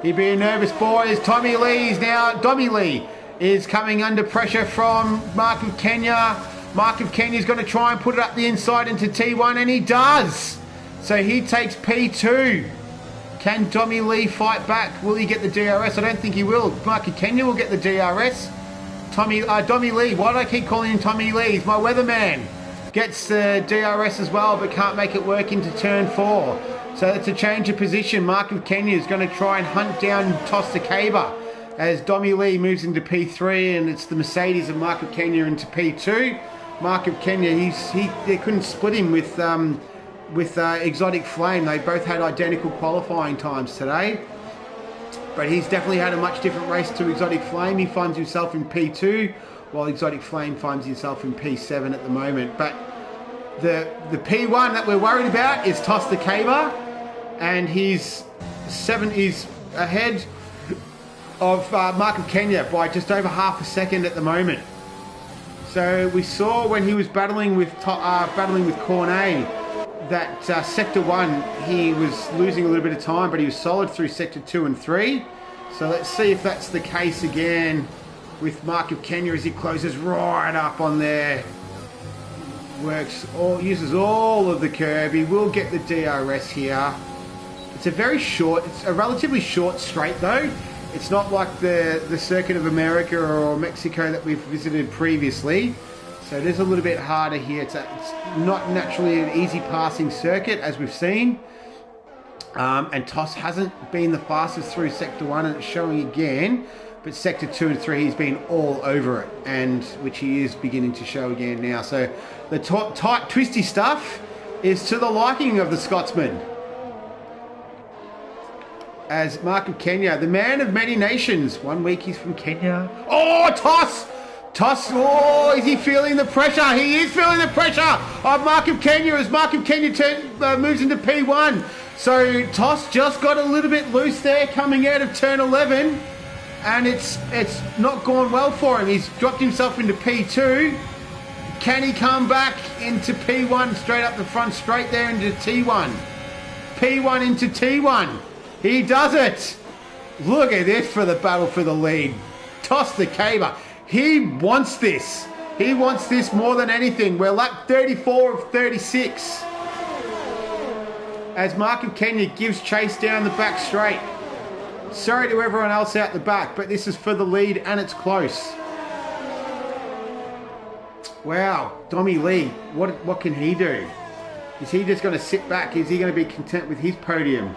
he'd be a nervous boy. Dommy Lee is coming under pressure from Mark of Kenya. Mark of Kenya's going to try and put it up the inside into T1, and he does. So he takes P2. Can Dommy Lee fight back? Will he get the DRS? I don't think he will. Mark of Kenya will get the DRS. Dommy Lee. Why do I keep calling him Tommy Lee? He's my weatherman. Gets the DRS as well, but can't make it work into turn 4. So it's a change of position. Mark of Kenya is going to try and hunt down Toss the Caber as Dommy Lee moves into P3, and it's the Mercedes of Mark of Kenya into P2. Mark of Kenya, they couldn't split him with Exotic Flame. They both had identical qualifying times today. But he's definitely had a much different race to Exotic Flame. He finds himself in P2, while Exotic Flame finds himself in P7 at the moment. But the P1 that we're worried about is Toss the Caber, and he's ahead of Mark of Kenya by just over half a second at the moment. So we saw when he was battling with Cornet that Sector 1, he was losing a little bit of time, but he was solid through Sector 2 and 3. So let's see if that's the case again with Mark of Kenya as he closes right up on there. Uses all of the curb. He will get the DRS here. It's a relatively short straight though. It's not like the Circuit of America or Mexico that we've visited previously. So it is a little bit harder here. It's not naturally an easy passing circuit, as we've seen. And Toss hasn't been the fastest through Sector 1, and it's showing again. But Sector 2 and 3, he's been all over it, and which he is beginning to show again now. So the tight, twisty stuff is to the liking of the Scotsman. As Mark of Kenya, the man of many nations. 1 week he's from Kenya. Oh, Toss! Toss, oh, is he feeling the pressure? He is feeling the pressure of Mark of Kenya as Mark of Kenya moves into P1. So Toss just got a little bit loose there coming out of turn 11, and it's not gone well for him. He's dropped himself into P2. Can he come back into P1 straight up the front, straight there into T1? P1 into T1. He does it. Look at this for the battle for the lead. Toss the Caber. He wants this. He wants this more than anything. We're lap 34 of 36. As Mark of Kenya gives chase down the back straight. Sorry to everyone else out the back, but this is for the lead and it's close. Wow, Dommy Lee, what can he do? Is he just going to sit back? Is he going to be content with his podium?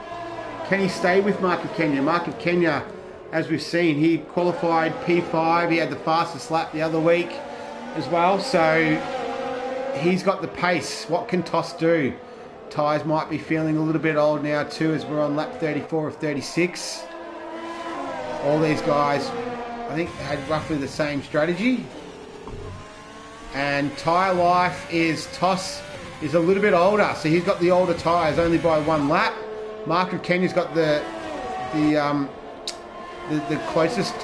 Can he stay with Mark of Kenya? Mark of Kenya, as we've seen, he qualified P5. He had the fastest lap the other week as well. So he's got the pace. What can Toss do? Tyres might be feeling a little bit old now too, as we're on lap 34 of 36. All these guys, I think, had roughly the same strategy. And tyre life is Toss is a little bit older, so he's got the older tyres only by 1 lap. Mark of Kenya's got the closest,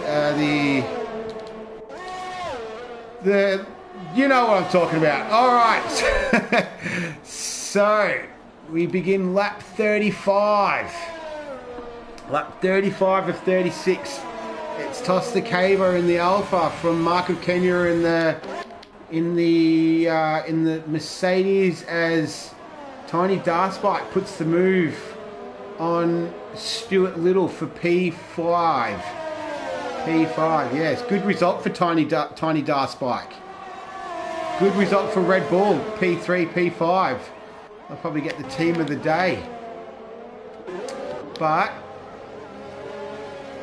you know what I'm talking about. All right. So we begin lap 35. Lap 35 of 36. It's Toss the Caber in the Alpha from Mark of Kenya in the Mercedes, as Tiny Darspike puts the move on Stuart Little for P5. P5, yes. Good result for Tiny Darspike. Good result for Red Bull. P3, P5. They'll probably get the team of the day. But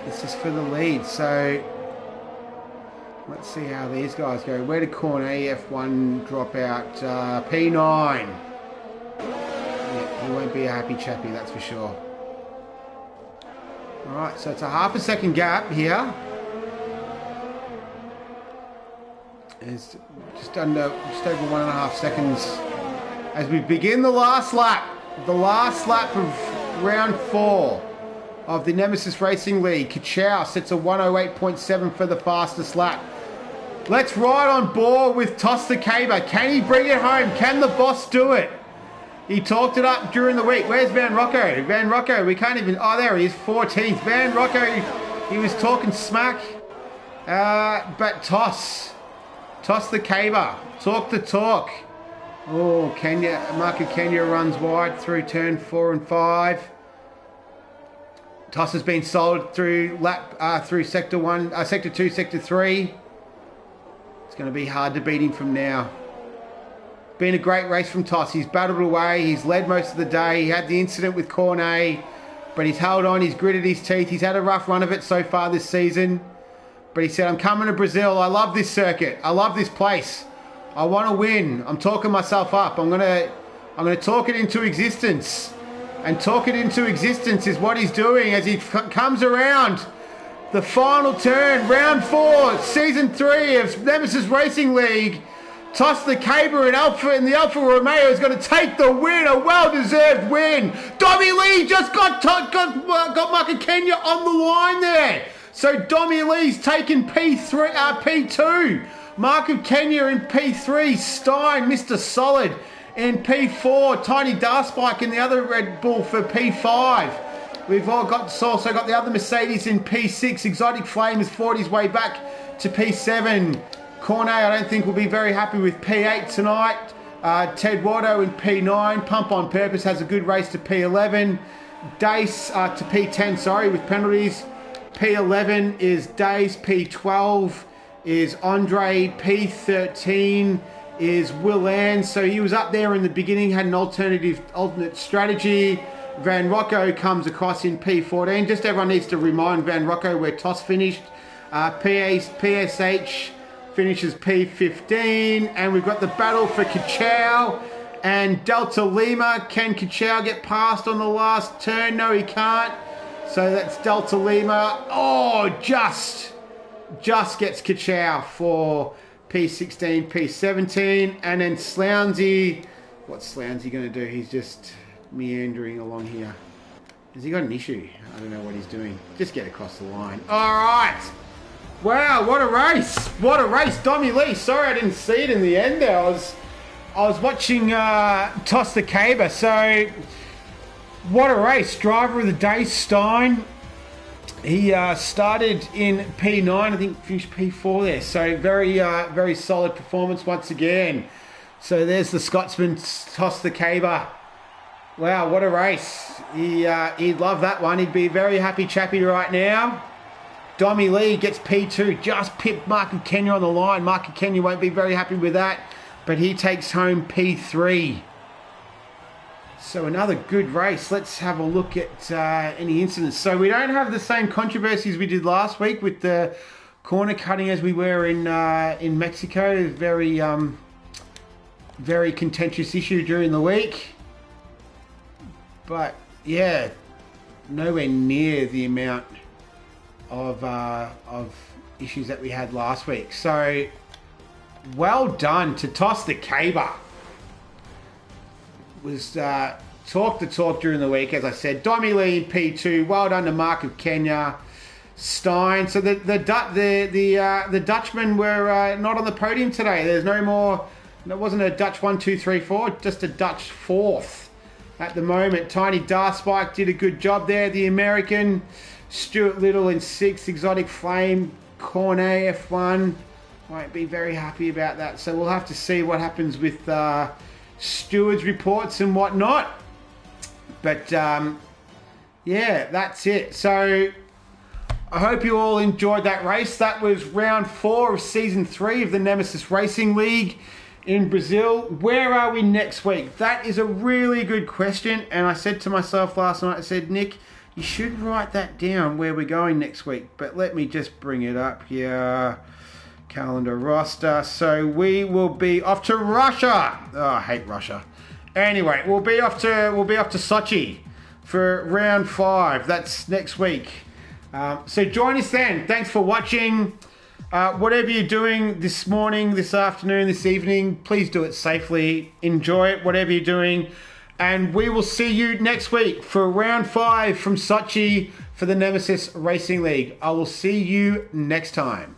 this is for the lead, so let's see how these guys go. Where did Cornet F1 drop out? P9. Yeah, he won't be a happy chappy, that's for sure. Alright, so it's a half a second gap here. It's just over 1.5 seconds as we begin the last lap. The last lap of round 4 of the Nemesis Racing League. Kachow sets a 108.7 for the fastest lap. Let's ride on board with Toss the Caber. Can he bring it home? Can the boss do it? He talked it up during the week. Where's Van Rocco? Van Rocco, we can't even... Oh, there he is, 14th. Van Rocco, he was talking smack. But Toss the Caber. Talk the talk. Oh, Mark of Kenya runs wide through turn 4 and 5. Toss has been sold through Sector 1, Sector 2, Sector 3. It's going to be hard to beat him from now. Been a great race from Toss. He's battled away. He's led most of the day. He had the incident with Cornet, but he's held on. He's gritted his teeth. He's had a rough run of it so far this season. But he said, I'm coming to Brazil. I love this circuit. I love this place. I want to win. I'm talking myself up. I'm gonna talk it into existence. And talk it into existence is what he's doing as he comes around the final turn, round 4, season 3 of Nemesis Racing League. Toss the Caber and the Alfa Romeo is going to take the win, a well-deserved win. Dommy Lee just got Mark Kenya on the line there. So Dommy Lee's taken P2. Mark of Kenya in P3. Stein, Mr. Solid in P4. Tiny Darspike in the other Red Bull for P5. We've also got the other Mercedes in P6. Exotic Flame has fought his way back to P7. Cornet, I don't think will be very happy with P8 tonight. Ted Wardo in P9. Pump on Purpose has a good race to P11. Dace to P10, sorry, with penalties. P11 is Dace. P12 is Andre. P13 is Will Ann. So he was up there in the beginning, had an alternate strategy. Van Rocco comes across in P14. Just everyone needs to remind Van Rocco where Toss finished. PSH finishes P15, and we've got the battle for Kachow and Delta Lima. Can Kachow get past on the last turn? No, he can't. So that's Delta Lima. Oh, just gets Kachow for P16, P17, and then Slounsy. What's Slounsy going to do? He's just meandering along here. Has he got an issue? I don't know what he's doing. Just get across the line. All right. Wow, what a race. What a race. Dommy Lee. Sorry I didn't see it in the end there. I was watching Toss the Caber. So, what a race. Driver of the day, Stein. He started in P9. I think finished P4 there. So, very solid performance once again. So, there's the Scotsman, Toss the Caber. Wow, what a race. He'd love that one. He'd be a very happy chappy right now. Dommy Lee gets P2, just pipped Mark of Kenya on the line. Mark of Kenya won't be very happy with that, but he takes home P3. So another good race. Let's have a look at any incidents. So we don't have the same controversies we did last week with the corner cutting as we were in Mexico. Very contentious issue during the week. But yeah, nowhere near the amount of issues that we had last week. So well done to Toss the Caber. Was talk the talk during the week, as I said. Dommy Lee in P2. Well done to Mark of Kenya. Stein. So the Dutchmen were not on the podium today. There's no more. There wasn't a Dutch 1, 2, 3, 4. Just a Dutch 4th at the moment. Tiny Darspike did a good job there. The American. Stuart Little in 6th, Exotic Flame, Cornet F1. Won't be very happy about that. So we'll have to see what happens with stewards' reports and whatnot. But yeah, that's it. So I hope you all enjoyed that race. That was round 4 of season 3 of the Nemesis Racing League in Brazil. Where are we next week? That is a really good question. And I said to myself last night, I said, Nick, you should write that down where we're going next week. But let me just bring it up here. Calendar roster. So we will be off to Russia. Oh, I hate Russia. Anyway, we'll be off to Sochi for round 5. That's next week. So join us then. Thanks for watching. Whatever you're doing this morning, this afternoon, this evening, please do it safely. Enjoy it, whatever you're doing. And we will see you next week for round 5 from Sochi for the Nemesis Racing League. I will see you next time.